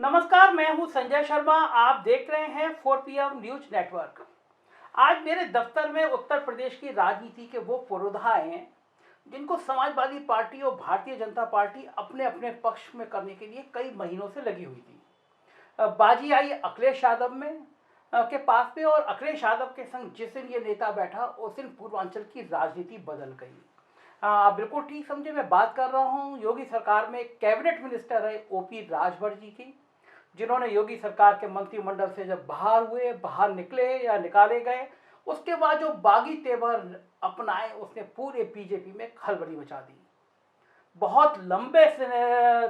नमस्कार, मैं हूं संजय शर्मा। आप देख रहे हैं 4PM न्यूज नेटवर्क। आज मेरे दफ्तर में उत्तर प्रदेश की राजनीति के वो पुरोधा आए हैं जिनको समाजवादी पार्टी और भारतीय जनता पार्टी अपने अपने पक्ष में करने के लिए कई महीनों से लगी हुई थी। बाजी आई अखिलेश यादव के पास में, और अखिलेश यादव के संग जिस दिन ये नेता बैठा उस दिन पूर्वांचल की राजनीति बदल गई। आप बिल्कुल ठीक समझे, मैं बात कर रहा हूँ योगी सरकार में कैबिनेट मिनिस्टर है ओपी राजभर जी की, जिन्होंने योगी सरकार के मंत्रिमंडल से जब बाहर निकले या निकाले गए, उसके बाद जो बागी तेवर अपनाए उसने पूरे बीजेपी में खलबली मचा दी। बहुत लंबे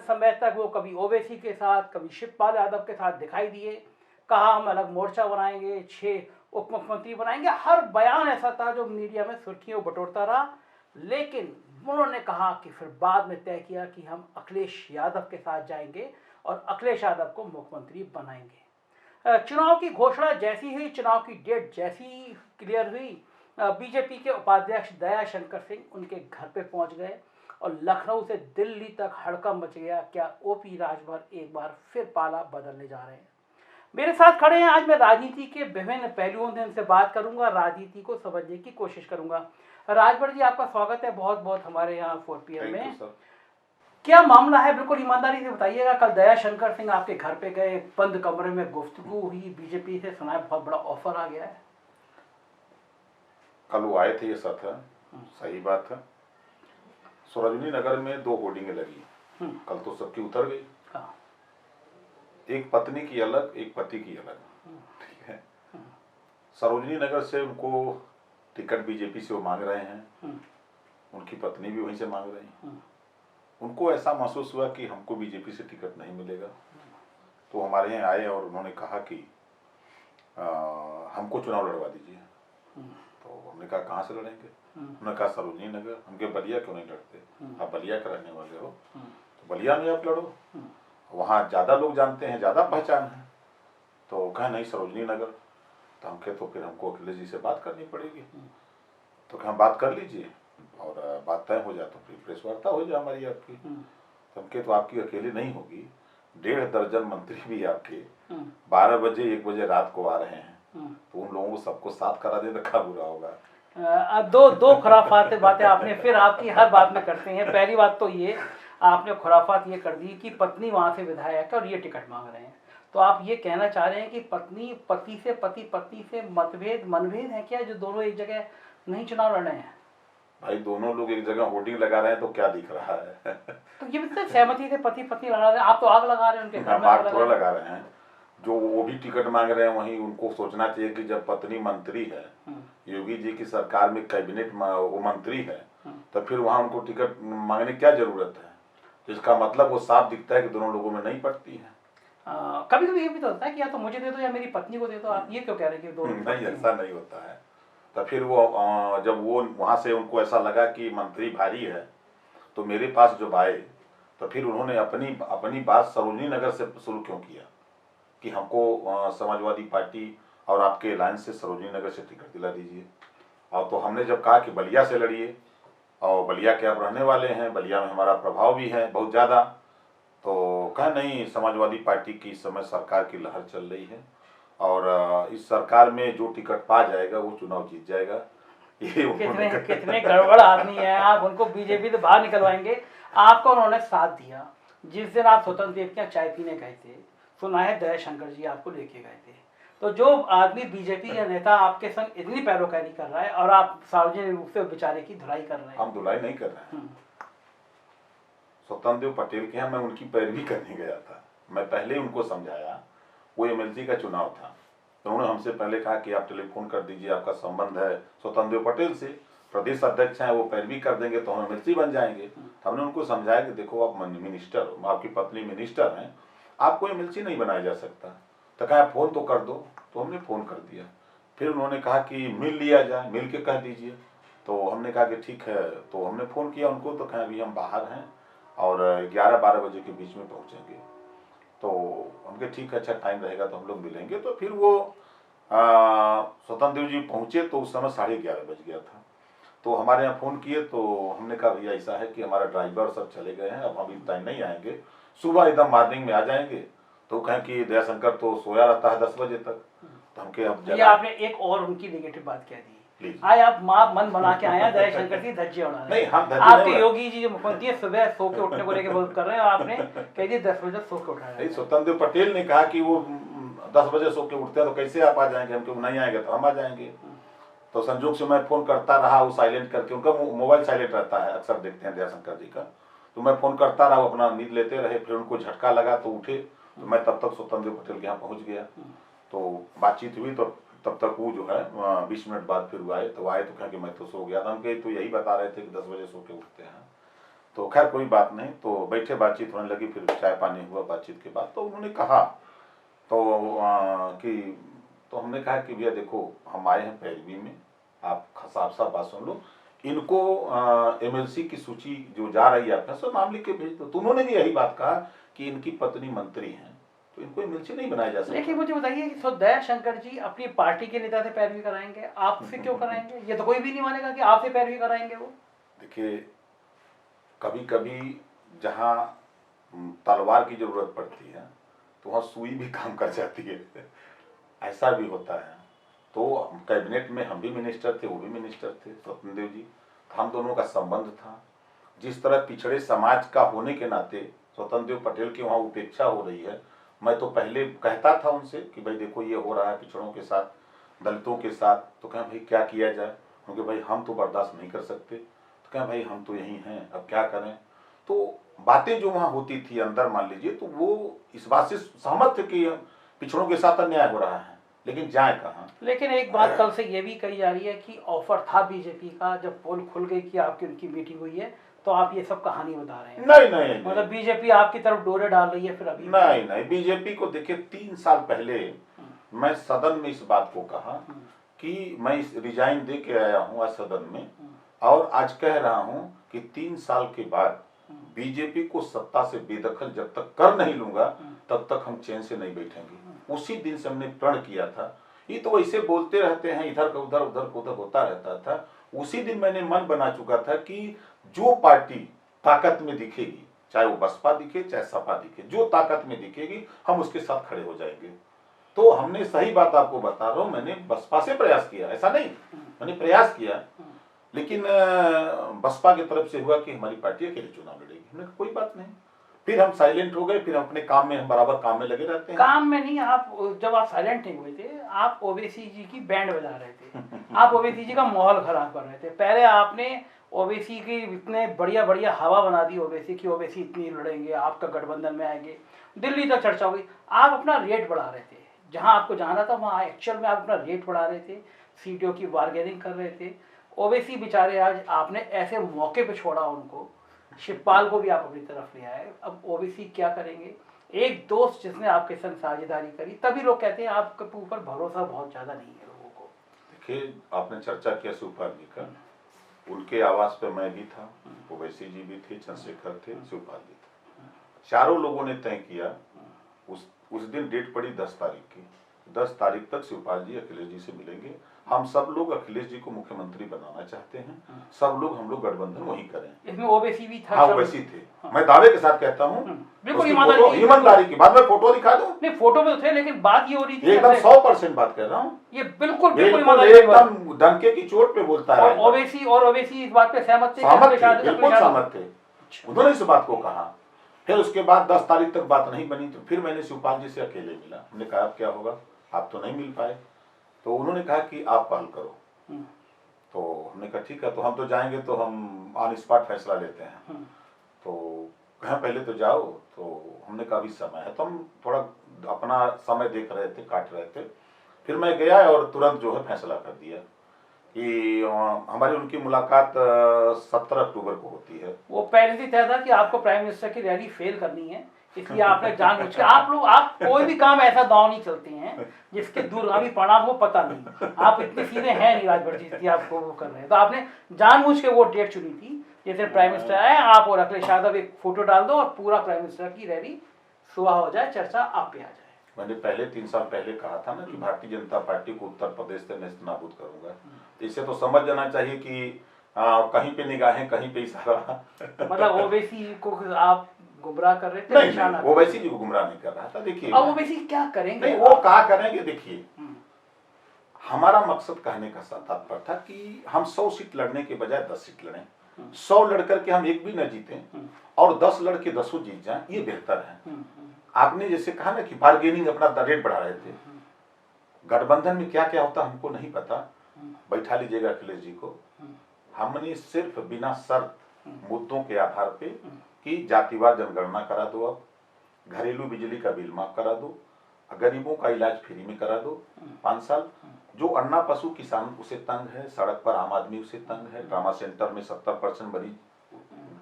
समय तक वो कभी ओवैसी के साथ, कभी शिवपाल यादव के साथ दिखाई दिए। कहा हम अलग मोर्चा बनाएंगे, 6 उप मुख्यमंत्री बनाएंगे, हर बयान ऐसा था जो मीडिया में सुर्खियों बटोरता रहा। लेकिन उन्होंने कहा कि फिर बाद में तय किया कि हम अखिलेश यादव के साथ जाएंगे और अखिलेश यादव को मुख्यमंत्री बनाएंगे। चुनाव की घोषणा जैसी हुई, चुनाव की डेट जैसी क्लियर हुई, बीजेपी के उपाध्यक्ष दयाशंकर सिंह उनके घर पे पहुंच गए और लखनऊ से दिल्ली तक हड़कंप मच गया। क्या ओपी राजभर एक बार फिर पाला बदलने जा रहे हैं? मेरे साथ खड़े हैं। आज मैं राजनीति के विभिन्न पहलुओं से इनसे बात करूंगा, राजनीति को समझने की कोशिश करूंगा। राजभर जी, आपका स्वागत है बहुत बहुत हमारे यहाँ 4PM में। क्या मामला है, बिल्कुल ईमानदारी से बताइएगा। कल दयाशंकर सिंह आपके घर पे गए, बंद कमरे में गुफ्तगू हुई, बीजेपी से सुना है बहुत बड़ा ऑफर आ गया है। कल वो आए थे, ये सच है, सही बात है। सरोजनी नगर में 2 होर्डिंगें लगी, कल तो सबकी उतर गई। हाँ। एक पत्नी की अलग, एक पति की अलग, ठीक है। सरोजनी नगर से उनको टिकट बीजेपी से वो मांग रहे हैं, उनकी पत्नी भी वहीं से मांग रही है। उनको ऐसा महसूस हुआ कि हमको बीजेपी से टिकट नहीं मिलेगा, तो हमारे यहाँ आए और उन्होंने कहा कि हमको चुनाव लड़वा दीजिए। तो हमने कहा कहाँ से लड़ेंगे? उन्होंने कहा सरोजनी नगर। हमके बलिया क्यों नहीं लड़ते? आप बलिया का रहने वाले हो तो बलिया में आप लड़ो, वहाँ ज़्यादा लोग जानते हैं, ज़्यादा पहचान है। तो कहा नहीं, सरोजनी नगर। तो हम कहे तो फिर हमको अखिलेश जी से बात करनी पड़ेगी। तो कहा बात कर लीजिए और बात तय हो जाए तो फिर प्रेस वार्ता हो जाए हमारी आपकी। तो हम कहे तो आपकी अकेली नहीं होगी, 1.5 दर्जन मंत्री भी आपके 12 बजे 1 बजे रात को आ रहे हैं, तो उन लोगों को सबको साथ करा दे तो क्या बुरा होगा। दो खुराफात बातें आपने फिर आपकी हर बात में करते हैं। पहली बात तो ये आपने खुराफात ये कर दी कि पत्नी वहां से विधायक है और ये टिकट मांग रहे हैं। तो आप ये कहना चाह रहे हैं कि पति से मनभेद है क्या, जो दोनों एक जगह नहीं चुनाव लड़ रहे हैं? भाई दोनों लोग एक जगह होर्डिंग लगा रहे हैं तो क्या दिख रहा है? तो ये भी सहमति से पति पत्नी लड़ा रहे हैं, आप तो आग लगा रहे हैं उनके घर में। आग थोड़ा लगा रहे हैं, जो वो भी टिकट मांग रहे हैं वहीं उनको सोचना चाहिए कि जब पत्नी मंत्री है, योगी जी की सरकार में कैबिनेट वो मंत्री है, तो फिर वहां उनको टिकट मांगने की क्या जरूरत है? तो इसका मतलब वो साफ दिखता है कि दोनों लोगों में नहीं पड़ती है। कभी कभी ये भी तो होता है कि या तो मुझे दे दो या मेरी पत्नी को दे दो। आप ये क्यों कह रहे हैं कि दोनों? नहीं, ऐसा नहीं होता है। तो फिर वो जब वो वहां से उनको ऐसा लगा कि मंत्री भारी है तो मेरे पास जब आए, तो फिर उन्होंने अपनी बात सरोजनी नगर से शुरू क्यों किया कि हमको समाजवादी पार्टी और आपके अलायंस से सरोजनी नगर से टिकट दिला दीजिए। और तो हमने जब कहा कि बलिया से लड़िए, और बलिया के आप रहने वाले हैं, बलिया में हमारा प्रभाव भी है बहुत ज़्यादा, तो कहा नहीं, समाजवादी पार्टी की इस समय सरकार की लहर चल रही है और इस सरकार में जो टिकट पा जाएगा वो चुनाव जीत जाएगा। ये कितने गड़बड़ आदमी है आप, उनको बीजेपी से बाहर निकलवाएंगे। आपका उन्होंने साथ दिया जिस दिन आप स्वतंत्र देव के चाय पीने गए थे, सुना है दयाशंकर जी आपको लेके गए थे। तो जो आदमी बीजेपी का नेता आपके संग इतनी पैरोकारी कर रहा है और आप सार्वजनिक रूप से बेचारे की धुलाई कर रहे हैं। हम धुलाई नहीं कर रहे हैं। स्वतंत्र देव पटेल के यहाँ मैं उनकी पैरवी करने गया था, मैं पहले उनको समझाया। वो एमएलसी का चुनाव था, तो उन्होंने हमसे पहले कहा कि आप टेलीफोन कर दीजिए, आपका संबंध है स्वतंत्र देव पटेल से, प्रदेश अध्यक्ष हैं, वो पैरवी कर देंगे तो हम एमएलसी बन जाएंगे। तो हमने उनको समझाया कि देखो आप मिनिस्टर हो, आपकी पत्नी मिनिस्टर हैं, आपको एमएलसी नहीं बनाया जा सकता। तो कहा फोन तो कर दो, तो हमने फ़ोन कर दिया। फिर उन्होंने कहा कि मिल लिया जाए, मिल के कह दीजिए। तो हमने कहा कि ठीक है। तो हमने फ़ोन किया उनको, तो कहा अभी हम बाहर हैं और 11-12 बजे के बीच में पहुँचेंगे। तो उनके ठीक है, अच्छा टाइम रहेगा तो हम लोग मिलेंगे। तो फिर वो स्वतंत्र देव जी पहुँचे तो उस समय 11:30 बज गया था। तो हमारे यहाँ फ़ोन किए तो हमने कहा भैया ऐसा है कि हमारा ड्राइवर सब चले गए हैं, अब हम इस टाइम नहीं आएंगे, सुबह एकदम मॉर्निंग में आ जाएंगे। तो कहें कि दयाशंकर तो सोया रहता है 10 बजे तक, तो हमके अब ये जगह आपने एक और उनकी नेगेटिव बात कह दी। प्लीज। आज आप मन बना के आए हैं दयाशंकर जी धज्जे उड़ाने। नहीं, हम धज्जे आपके नहीं योगी जी जो मुख्यमंत्री है सुबह सो के उठने को लेकर बहुत कर रहे हैं, आपने कह दिया 10 बजे सो के उठाया। नहीं, स्वतंत्र देव पटेल ने कहा कि वो 10 बजे सो के उठते हैं तो कैसे आप आ जाएंगे, हम क्यों नहीं आएंगे तो हम आ जाएंगे। तो संजोग से मैं फोन करता रहा, वो साइलेंट करके, उनका मोबाइल साइलेंट रहता है, अक्सर देखते हैं दयाशंकर जी का, तो मैं फोन करता रहा, वो अपना नींद लेते रहे, फिर उनको झटका लगा तो उठे, तो मैं तब तक स्वतंत्र देव पटेल के यहाँ पहुँच गया। तो बातचीत हुई, तो तब तक वो जो है 20 मिनट बाद फिर वो आए, तो आए तो कहा कि मैं तो सो गया था। हम कहे तो यही बता रहे थे कि 10 बजे सो के उठते हैं। तो खैर कोई बात नहीं, तो बैठे, बातचीत होने लगी, फिर चाय पानी हुआ बातचीत के बाद। तो उन्होंने कहा तो हमने कहा कि भैया देखो, हम आए हैं पैरवी में, आप साफ साफ बात सुन लो, इनको एमएलसी की सूची जो जा रही है आपने सब नाम लिख के भेज दो। तो उन्होंने भी यही बात कहा कि इनकी पत्नी मंत्री हैं, तो इनको एमएलसी नहीं बनाया जा सकता। देखिए मुझे बताइए कि दयाशंकर जी अपनी पार्टी के नेता से पैरवी कराएंगे, आपसे क्यों कराएंगे? ये तो कोई भी नहीं मानेगा कि आपसे पैरवी कराएंगे वो। देखिए, कभी कभी जहाँ तलवार की जरूरत पड़ती है तो वहाँ सुई भी काम कर जाती है, ऐसा भी होता है। तो कैबिनेट में हम भी मिनिस्टर थे, वो भी मिनिस्टर थे, स्वतंत्र देव जी, तो हम दोनों का संबंध था। जिस तरह पिछड़े समाज का होने के नाते स्वतंत्र देव पटेल की वहाँ उपेक्षा हो रही है, मैं तो पहले कहता था उनसे कि भाई देखो ये हो रहा है पिछड़ों के साथ, दलितों के साथ, तो कहें भाई क्या किया जाए, क्योंकि भाई हम तो बर्दाश्त नहीं कर सकते। तो कहें भाई हम तो यहीं हैं, अब क्या करें। तो बातें जो वहाँ होती थी अंदर, मान लीजिए, तो वो इस बात से सहमत थे कि पिछड़ों के साथ अन्याय हो रहा है, लेकिन जाए कहाँ। लेकिन एक बात कल से ये भी कही जा रही है कि ऑफर था बीजेपी का, जब पोल खुल गई कि आपकी उनकी मीटिंग हुई है, तो आप ये सब कहानी बता रहे हैं। नहीं नहीं, मतलब बीजेपी आपकी तरफ डोरे डाल रही है फिर अभी? नहीं नहीं, बीजेपी को देखिए 3 साल पहले मैं सदन में इस बात को कहा कि मैं रिजाइन दे के आया हूँ आज सदन में, और आज कह रहा हूँ कि 3 साल के बाद बीजेपी को सत्ता से बेदखल जब तक कर नहीं लूंगा तब तक हम चैन से नहीं बैठेंगे। उसी दिन से हमने प्रण किया था। ये तो वैसे बोलते रहते हैं, इधर का उधर, उधर का उधर होता रहता था। उसी दिन मैंने मन बना चुका था कि जो पार्टी ताकत में दिखेगी, चाहे वो बसपा दिखे चाहे सपा दिखे, जो ताकत में दिखेगी हम उसके साथ खड़े हो जाएंगे। तो हमने, सही बात आपको बता रहा हूँ, मैंने बसपा से प्रयास किया, ऐसा नहीं, मैंने प्रयास किया, लेकिन बसपा की तरफ से हुआ कि हमारी पार्टी अकेले चुनाव लड़ेगी। हमने कहा कोई बात नहीं, फिर हम साइलेंट हो गए, फिर हम अपने काम में, हम बराबर काम में लगे रहते हैं। काम में नहीं, आप जब आप साइलेंट नहीं हुए थे, आप ओवैसी जी की बैंड बजा रहे थे, आप ओवैसी जी का माहौल खराब कर रहे थे। पहले आपने ओवैसी की इतने बढ़िया बढ़िया हवा बना दी ओवैसी की, ओवैसी इतनी लड़ेंगे, आपका गठबंधन में आएंगे, दिल्ली तक चर्चा हुई। आप अपना रेट बढ़ा रहे थे, जहां आपको जाना था वहां एक्चुअल में आप अपना रेट बढ़ा रहे थे, सीटों की बार्गेनिंग कर रहे थे। ओवैसी बेचारे आज आपने ऐसे मौके पे छोड़ा उनको, शिवपाल को भी आप अपनी तरफ ले आए, अब ओवैसी क्या करेंगे? एक दोस्त जिसने आपके संग साझेदारी करी, तभी लोग कहते हैं आपके ऊपर भरोसा बहुत ज्यादा नहीं है लोगों को। देखिए, आपने चर्चा किया शिवपाल जी का, उनके आवास पे मैं भी था, ओवैसी जी भी थे, चंद्रशेखर थे, शिवपाल जी थे, चारों लोगों ने तय किया। उस दिन डेट पड़ी 10 तारीख की, 10 तारीख तक शिवपाल जी अखिलेश जी से मिलेंगे। हम सब लोग अखिलेश जी को मुख्यमंत्री बनाना चाहते हैं, सब लोग, हम लोग गठबंधन वही करें। इसमें ओवैसी भी था? हाँ, ओवैसी थे। मैं दावे के साथ कहता हूँ, बिल्कुल ईमानदारी की बात, मैं फोटो दिखा दूं? नहीं, फोटो में तो थे, लेकिन बात ये हो रही थी एकदम 100% बात कर रहा हूँ, ये बिल्कुल एकदम डंके की चोट पे बोलता है। ओवैसी इस बात पे सहमत थे, बिल्कुल सहमत थे, उन्होंने इस बात को कहा। फिर उसके बाद 10 तारीख तक बात नहीं बनी, तो फिर मैंने शिवपाल जी से अकेले मिला। हमने कहा अब क्या होगा, आप तो नहीं मिल पाए, तो उन्होंने कहा कि आप पहल करो। तो हमने कहा ठीक है, तो हम तो जाएंगे तो हम ऑन स्पॉट फैसला लेते हैं। तो कहा पहले तो जाओ, तो हमने कहा अभी समय है, तो हम थोड़ा अपना समय देख रहे थे, काट रहे थे। फिर मैं गया और तुरंत जो है फैसला कर दिया कि हमारी उनकी मुलाकात 17 अक्टूबर को होती है। वो पहले से तय था कि आपको प्राइम मिनिस्टर की रैली फेल करनी है, इसलिए आपने जानबूझ के, आप कोई भी काम ऐसा दांव नहीं चलते हैं जिसके दूरगामी परिणाम को पता नहीं। आप इतने सीधे हैं नहीं राजभर जी कि आपको वो कर रहे हैं, तो आपने जानबूझ के वो डेट चुनी थी। जैसे प्राइम मिनिस्टर आए, आप और अखिलेश यादव एक फोटो डाल दो और पूरा प्राइम मिनिस्टर की रैली सुबह हो जाए, चर्चा आप पे आ जाए। मैंने पहले 3 साल पहले कहा था ना कि भारतीय जनता पार्टी को उत्तर प्रदेश से नेस्तनाबूद करूंगा। तो इसे तो समझ जाना चाहिए कि कहीं पे निगाहें, कहीं पे इशारा। मतलब ओवैसी को आप गुमराह कर रहे थे, नहीं, निशाना नहीं, वो वैसे ही गुमराह नहीं कर रहा था। देखिए अब वो वैसे क्या करेंगे? नहीं, वो क्या करेंगे, देखिए हमारा मकसद कहने का तात्पर्य था कि हम 100 सीट लड़ने के बजाय 10 सीट लड़ें। 100 लड़कर के हम एक भी न जीते और 10 लड़के 10 जीत जाएं, ये बेहतर है। आपने जैसे कहा ना कि बार्गेनिंग अपना रेट बढ़ा रहे थे, गठबंधन में क्या क्या होता हमको नहीं पता, बैठा लीजिएगा अखिलेश जी को। हमने सिर्फ बिना शर्त मुद्दों के आधार पे कि जातिवार जनगणना करा दो, अब घरेलू बिजली का बिल माफ करा दो, गरीबों का इलाज फ्री में करा दो 5 साल, जो अन्ना पशु किसान उसे तंग है, सड़क पर आम आदमी उसे तंग है, ट्रामा सेंटर में 70% मरीज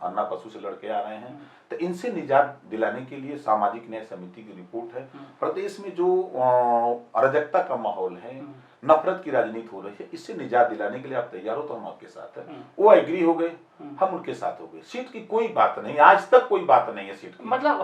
अन्ना पशु से लड़के आ रहे हैं, तो इनसे निजात दिलाने के लिए सामाजिक न्याय समिति की रिपोर्ट है। प्रदेश में जो अराजकता का माहौल है, नफरत की राजनीति हो रही है, इससे निजात दिलाने के लिए आप तैयार हो तो हम आपके साथ हैं। वो एग्री हो गए, हम उनके साथ हो गए। सीट की कोई बात नहीं, आज तक कोई बात नहीं है सीट की। मतलब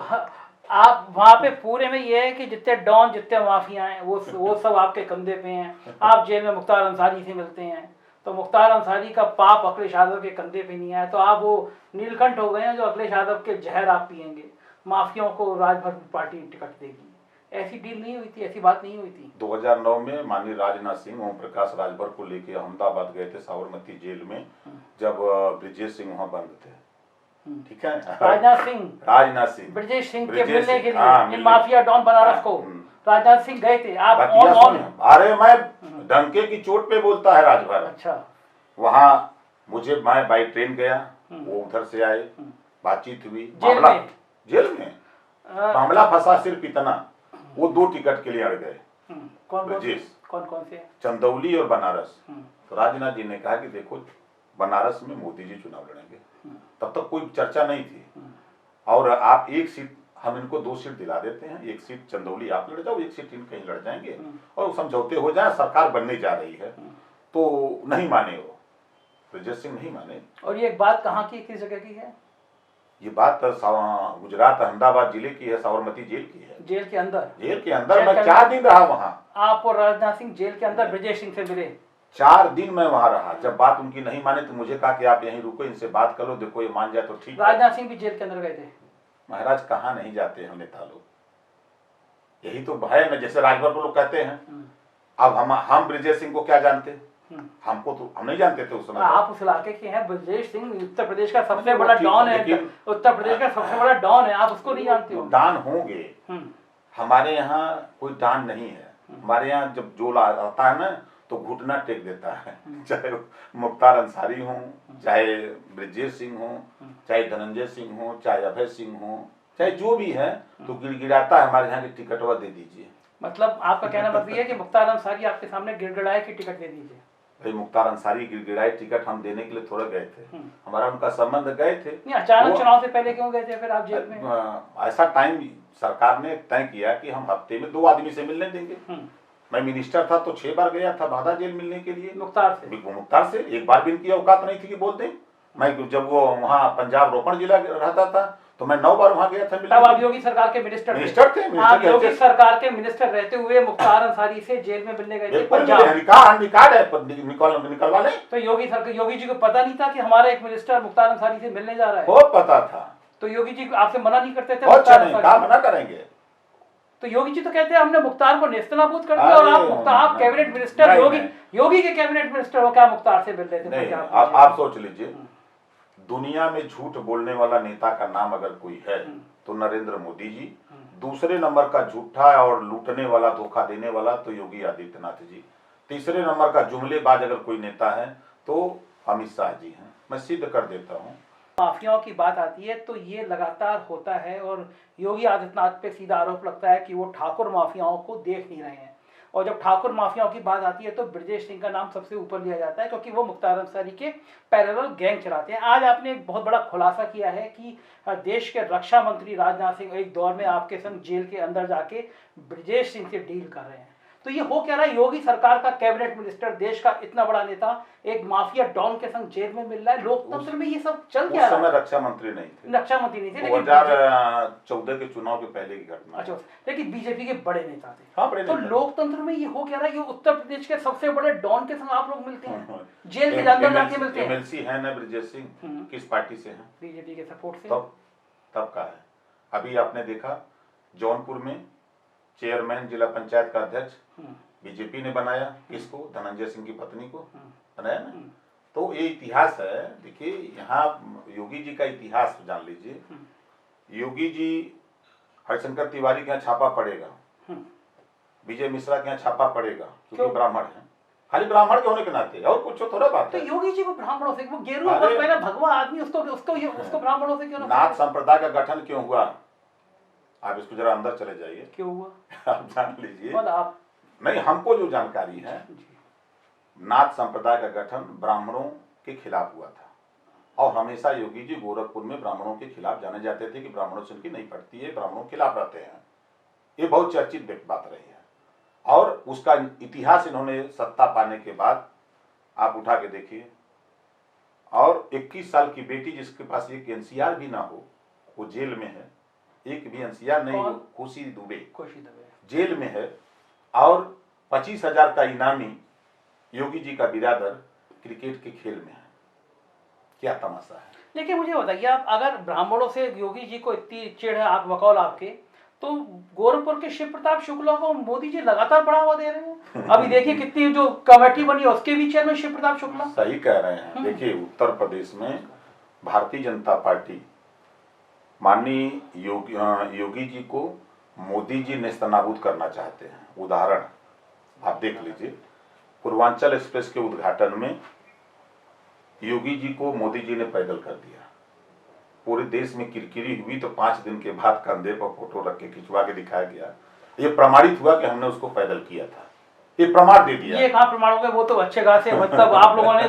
आप वहाँ पे पूरे में ये है कि जितने डॉन जितने माफिया हैं वो सब आपके कंधे पे हैं। आप जेल में मुख्तार अंसारी से मिलते हैं तो मुख्तार अंसारी का पाप अखिलेश यादव के कंधे पे नहीं आया, तो आप वो नीलकंठ हो गए हैं जो अखिलेश यादव के जहर आप पियेंगे, माफियाओं को राजभर पार्टी टिकट देगी। ऐसी डील नहीं हुई थी, ऐसी बात नहीं हुई थी। 2009 में माननीय राजनाथ सिंह ओम प्रकाश राजभर को लेके अहमदाबाद गए थे साबरमती जेल में, जब ब्रिजेश सिंह वहां बंद थे, ठीक है। राजनाथ सिंह ब्रिजेश सिंह के मिलने के लिए इन माफिया डॉन बनारस को राजनाथ सिंह गए थे। आप अरे मैं डंके की चोट पे बोलता है राजभर। अच्छा, वहां मैं बाई ट्रेन गया, वो उधर से आए, बातचीत हुई, जेल में मामला फंसा सिर्फ इतना, वो 2 टिकट के लिए अड़ गए। कौन से? चंदौली और बनारस। तो राजनाथ जी ने कहा कि देखो बनारस में मोदी जी चुनाव लड़ेंगे, तब तक कोई चर्चा नहीं थी, और आप एक सीट, हम इनको 2 सीट दिला देते हैं, एक सीट चंदौली आप लड़ जाओ, एक सीट इन कहीं लड़ जाएंगे और समझौते हो जाए, सरकार बनने जा रही है। तो नहीं माने वो, ब्रिजेश सिंह नहीं माने। और ये बात कहाँ की, किस जगह की है? ये बात गुजरात अहमदाबाद जिले की है, साबरमती जेल की है। जेल के अंदर? जेल के अंदर मैं 4 दिन रहा वहाँ। आप और राजनाथ सिंह जेल के अंदर ब्रिजेश सिंह से मिले? 4 दिन मैं वहाँ रहा। जब बात उनकी नहीं माने तो मुझे कहा कि आप यहीं रुको, इनसे बात कर लो, देखो ये मान जाए तो ठीक है। राजनाथ सिंह भी जेल के अंदर गए थे? महाराज कहाँ नहीं जाते हम नेता लोग, यही तो है ना, जैसे राजभर को लोग कहते हैं। अब हम ब्रिजेश सिंह को क्या जानते, हमको तो हम नहीं जानते थे उस समय। आप उस इलाके के हैं, ब्रिजेश सिंह उत्तर प्रदेश का सबसे बड़ा डॉन है, उत्तर प्रदेश का सबसे बड़ा डॉन है, आप उसको नहीं जानते हो? डॉन होंगे, हमारे यहाँ कोई डॉन नहीं है। हमारे यहाँ जब जो आता है ना तो घुटना टेक देता है, चाहे मुख्तार अंसारी हो, चाहे ब्रिजेश सिंह हो, चाहे धनंजय सिंह हो, चाहे अभय सिंह हो, चाहे जो भी है, तो गिड़गिड़ाता है हमारे यहाँ की टिकटवा दे दीजिए। मतलब आपका कहना मतलब है कि मुख्तार अंसारी आपके सामने गिड़गिड़ाए कि टिकट दे दीजिए? भाई मुख्तार अंसारी गिड़गिड़ाए टिकट हम देने के लिए थोड़ा गए थे, हमारा उनका संबंध गए थे। नहीं, अचानक चुनाव से पहले क्यों गए थे फिर आप जेल में? ऐसा टाइम सरकार ने तय किया कि हम हफ्ते में 2 आदमी से मिलने देंगे। मैं मिनिस्टर था तो 6 बार गया था बाधा जेल मिलने के लिए। मुख्तार से एक बार भी इनकी औकात नहीं थी कि बोल दें। मैं जब वो वहाँ पंजाब रोपण जिला रहता था तो मैं 9 बार वहाँ गया था। तब आप योगी सरकार के मिनिस्टर थे? आप योगी सरकार के मिनिस्टर रहते हुए मुख्तार अंसारी से जेल में मिलने गए थे पंजाब? रिकॉर्ड है, निकलवा लें। तो योगी जी को पता नहीं था कि हमारा एक मिनिस्टर मुख्तार अंसारी से मिलने जा रहा है? बहुत पता था। तो योगी जी आपसे मना नहीं करते थे? कहाँ मना करेंगे। तो योगी जी तो कहते हैं हमने मुख्तार को नेस्तनाबूद कर दिया, और आप कैबिनेट मिनिस्टर, योगी के कैबिनेट मिनिस्टर हो, क्या मुख्तार से मिल रहे थे? आप सोच लीजिए, दुनिया में झूठ बोलने वाला नेता का नाम अगर कोई है तो नरेंद्र मोदी जी, दूसरे नंबर का झूठा और लूटने वाला, धोखा देने वाला तो योगी आदित्यनाथ जी, तीसरे नंबर का जुमलेबाज अगर कोई नेता है तो अमित शाह जी हैं। मैं सिद्ध कर देता हूँ। माफियाओं की बात आती है तो ये लगातार होता है, और योगी आदित्यनाथ पे सीधा आरोप लगता है कि वो ठाकुर माफियाओं को देख नहीं रहे हैं, और जब ठाकुर माफियाओं की बात आती है तो ब्रिजेश सिंह का नाम सबसे ऊपर लिया जाता है, क्योंकि वो मुख्तार अंसारी के पैरेलल गैंग चलाते हैं। आज आपने एक बहुत बड़ा खुलासा किया है कि देश के रक्षा मंत्री राजनाथ सिंह एक दौर में आपके संग जेल के अंदर जाके ब्रिजेश सिंह से डील कर रहे हैं। तो ये हो क्या रहा है? योगी सरकार का कैबिनेट मिनिस्टर, देश का इतना बड़ा नेता, एक माफिया डॉन के संग जेल में मिल रहा है। लोकतंत्र में ये सब चल क्या रहा है? उस समय रक्षा मंत्री नहीं थे। रक्षा मंत्री नहीं थे, 2014 के चुनाव के पहले की घटना। अच्छा, लेकिन बीजेपी के बड़े नेता थे। हाँ, बड़े तो लोकतंत्र में ये हो क्या रहा है? ये उत्तर प्रदेश के सबसे बड़े डॉन के संग आप लोग मिलते हैं, जेल के अंदर जाके मिलते हैं। एमएलसी है ना ब्रिजेश सिंह, किस पार्टी से है? बीजेपी के सपोर्ट से। तब का है अभी आपने देखा जौनपुर में चेयरमैन जिला पंचायत का अध्यक्ष बीजेपी ने बनाया, किसको? धनंजय सिंह की पत्नी को बनाया ना। तो ये इतिहास है। देखिए यहाँ योगी जी का इतिहास जान लीजिए। योगी जी हरिशंकर तिवारी के यहाँ छापा पड़ेगा, विजय मिश्रा के यहाँ छापा पड़ेगा, क्योंकि ब्राह्मण है, खाली ब्राह्मण के होने के नाते, और कुछ थोड़ा बात है। तो योगी जी को ब्राह्मणों से, वो गेरुआ वस्त्र पहना भगवा आदमी, उसको ब्राह्मणों से क्यों ना? नाथ संप्रदाय का गठन क्यों हुआ? आप इसको जरा अंदर चले जाइए, क्यों हुआ आप जान लीजिए। आप नहीं, हमको जो जानकारी है, नाथ संप्रदाय का गठन ब्राह्मणों के खिलाफ हुआ था, और हमेशा योगी जी गोरखपुर में ब्राह्मणों के खिलाफ जाने जाते थे कि ब्राह्मणों से उनकी नहीं पड़ती है, ब्राह्मणों के खिलाफ रहते हैं। ये बहुत चर्चित बात रही है, और उसका इतिहास इन्होंने सत्ता पाने के बाद आप उठा के देखिए। और 21 साल की बेटी जिसके पास एक एनसीआर भी ना हो, वो जेल में है। एक भी एनसीआर नहीं हो, खुशी दुबे जेल में है, और 25,000 का इनामी योगी जी का बिरादर क्रिकेट के खेल में है। क्या तमाशा है। लेकिन मुझे बताइए, आप अगर ब्राह्मणों से योगी जी को इतनी चिढ़ है, आप वकौल आपके, तो गोरखपुर के शिव प्रताप शुक्ला को मोदी जी लगातार बढ़ावा दे रहे हैं। अभी देखिए कितनी जो कमेटी बनी है उसके भी चेयरमैन शिव प्रताप शुक्ला। सही कह रहे हैं। देखिए उत्तर प्रदेश में भारतीय जनता पार्टी माननीय योगी जी को मोदी जी नेस्तनाबूद करना चाहते हैं। उदाहरण आप देख लीजिए, पूर्वांचल एक्सप्रेस के उद्घाटन में योगी जी को मोदी जी ने पैदल कर दिया। पूरे देश में किरकिरी हुई, तो 5 दिन के बाद कंधे पर फोटो रख के खिंचवा के दिखाया गया। ये प्रमाणित हुआ कि हमने उसको पैदल किया था। ये प्रमाण दे दिया। ये कहाँ प्रमाण हो गए? वो तो अच्छे खासे, मतलब आप लोगों ने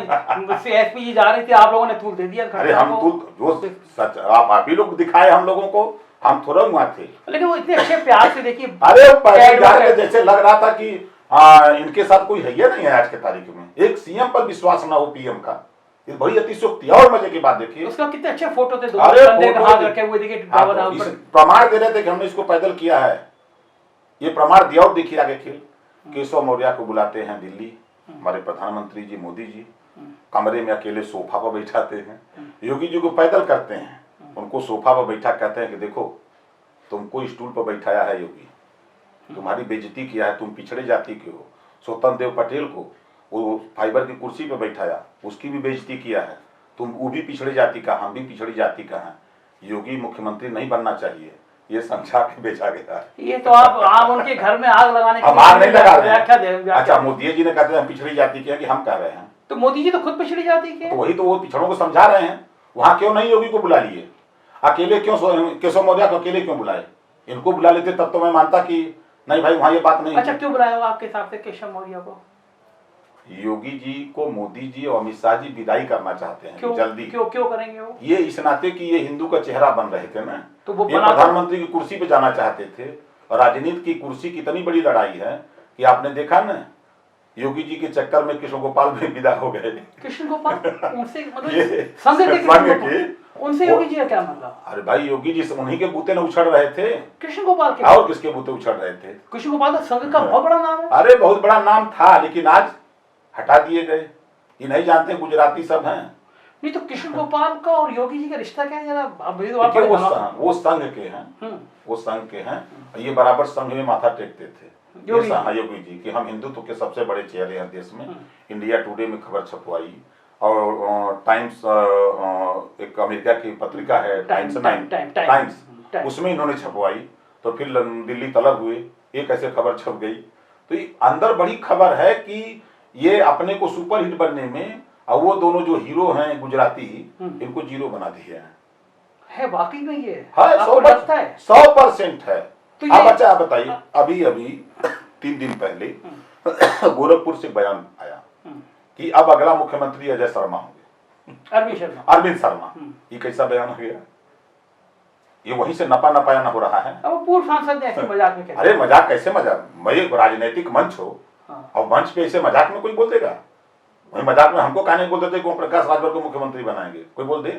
एसपी जी जा रही थी, आप लोगों ने तूल दे दिया। अरे हम तूल जो सच आप ही लोग दिखाए हम लोगों को, हम थोड़ा वहां थे। लेकिन वो इतने अच्छे प्यार से देखिए, अरे जैसे लग रहा था कि इनके साथ कोई है या नहीं है। आज के तारीख में एक सीएम पर विश्वास ना हो, पीएम का, ये बड़ी अतिशोक्ति। और मजे की बात देखिए, उसका कितने अच्छे फोटो थे, हाथ रखे हुए, देखिए प्रमाण दे रहे थे कि हमने इसको पैदल किया है। ये प्रमाण दिया। और देखिए आगे खेल, केशव मौर्य को बुलाते हैं दिल्ली, हमारे प्रधानमंत्री जी मोदी जी, कमरे में अकेले सोफा पर बैठाते हैं, योगी जी को पैदल करते हैं, उनको सोफा पर बैठा कहते हैं कि देखो तुमको स्टूल पर बैठाया है योगी, तुम्हारी बेइज्जती किया है, तुम पिछड़े जाति के हो। स्वतंत्र देव पटेल को वो फाइबर की कुर्सी पर बैठाया, उसकी भी बेइज्जती किया है, तुम वो भी पिछड़े जाति का, हम भी पिछड़ी जाति का हैं, योगी मुख्यमंत्री नहीं बनना चाहिए, ये समझा के भेजा गया। ये तो आप उनके घर में आग लगाने हम आग नहीं लगा रहे हैं। अच्छा, मोदी जी ने कहते हैं पिछड़ी जाति के, कि हम कह रहे हैं? तो मोदी जी तो खुद पिछड़ी जाति के, तो वही तो वो पिछड़ों को समझा रहे हैं। वहां क्यों नहीं योगी को बुला लिए? अकेले क्यों केशव मौर्य को अकेले क्यों बुलाए? इनको बुला लेते तब तो मैं मानता कि नहीं भाई वहां ये बात नहीं। अच्छा, क्यों बुलाया होगा आपके हिसाब से केशव मौर्य को? योगी जी को मोदी जी और अमित शाह जी विदाई करना चाहते हैं। क्यों, जल्दी क्यों करेंगे वो? ये इस नाते कि ये हिंदू का चेहरा बन रहे थे ना, तो वो ये प्रधानमंत्री की कुर्सी पे जाना चाहते थे। और राजनीति की कुर्सी की इतनी बड़ी लड़ाई है कि आपने देखा ना, योगी जी के चक्कर में कृष्ण गोपाल भी विदा हो गए। कृष्ण गोपाल उनसे मतलब संघ के उनसे योगी जी का क्या मतलब? अरे भाई योगी जी उन्हीं के बूते न उछड़ रहे थे। कृष्ण गोपाल के? और किसके बूते उछड़ रहे थे? कृष्ण गोपाल तो संघ का बहुत बड़ा नाम है। अरे बहुत बड़ा नाम था, लेकिन आज हटा दिए गए। ये नहीं जानते गुजराती सब हैं। नहीं तो कृष्ण गोपाल का और योगी जी का रिश्ता क्या है जरा? वो संघ के हैं, वो संघ के हैं। ये बराबर संघ में माथा टेकते थे योगी जी कि हम हिंदुत्व के सबसे बड़े चेहरे हैं देश में। इंडिया टुडे में खबर छपवाई, और टाइम्स, एक अमेरिका की पत्रिका है टाइम्स, उसमें इन्होंने छपवाई। तो फिर दिल्ली तलब हुए, एक ऐसे खबर छप गई। तो ये अंदर बड़ी खबर है कि ये अपने को सुपरहिट बनने में, और वो दोनों जो हीरो हैं गुजराती, इनको जीरो बना दिए है। वाकई में ये है? 100% है। तो आप अच्छा बताइए, अभी 3 दिन पहले गोरखपुर से बयान आया कि अब अगला मुख्यमंत्री अजय शर्मा होंगे, अरविंद शर्मा। ये कैसा बयान हो गया? ये वहीं से नपा नपाया न हो रहा है। अब पूर्व सांसद ऐसे मजाक में, अरे मजाक कैसे? मजाक मैं राजनीतिक मंच हो, और मंच पे ऐसे मजाक में कोई बोल देगा? वही मजाक में हमको कहने बोल देते कि प्रकाश राजभर को मुख्यमंत्री बनाएंगे, कोई बोल दे?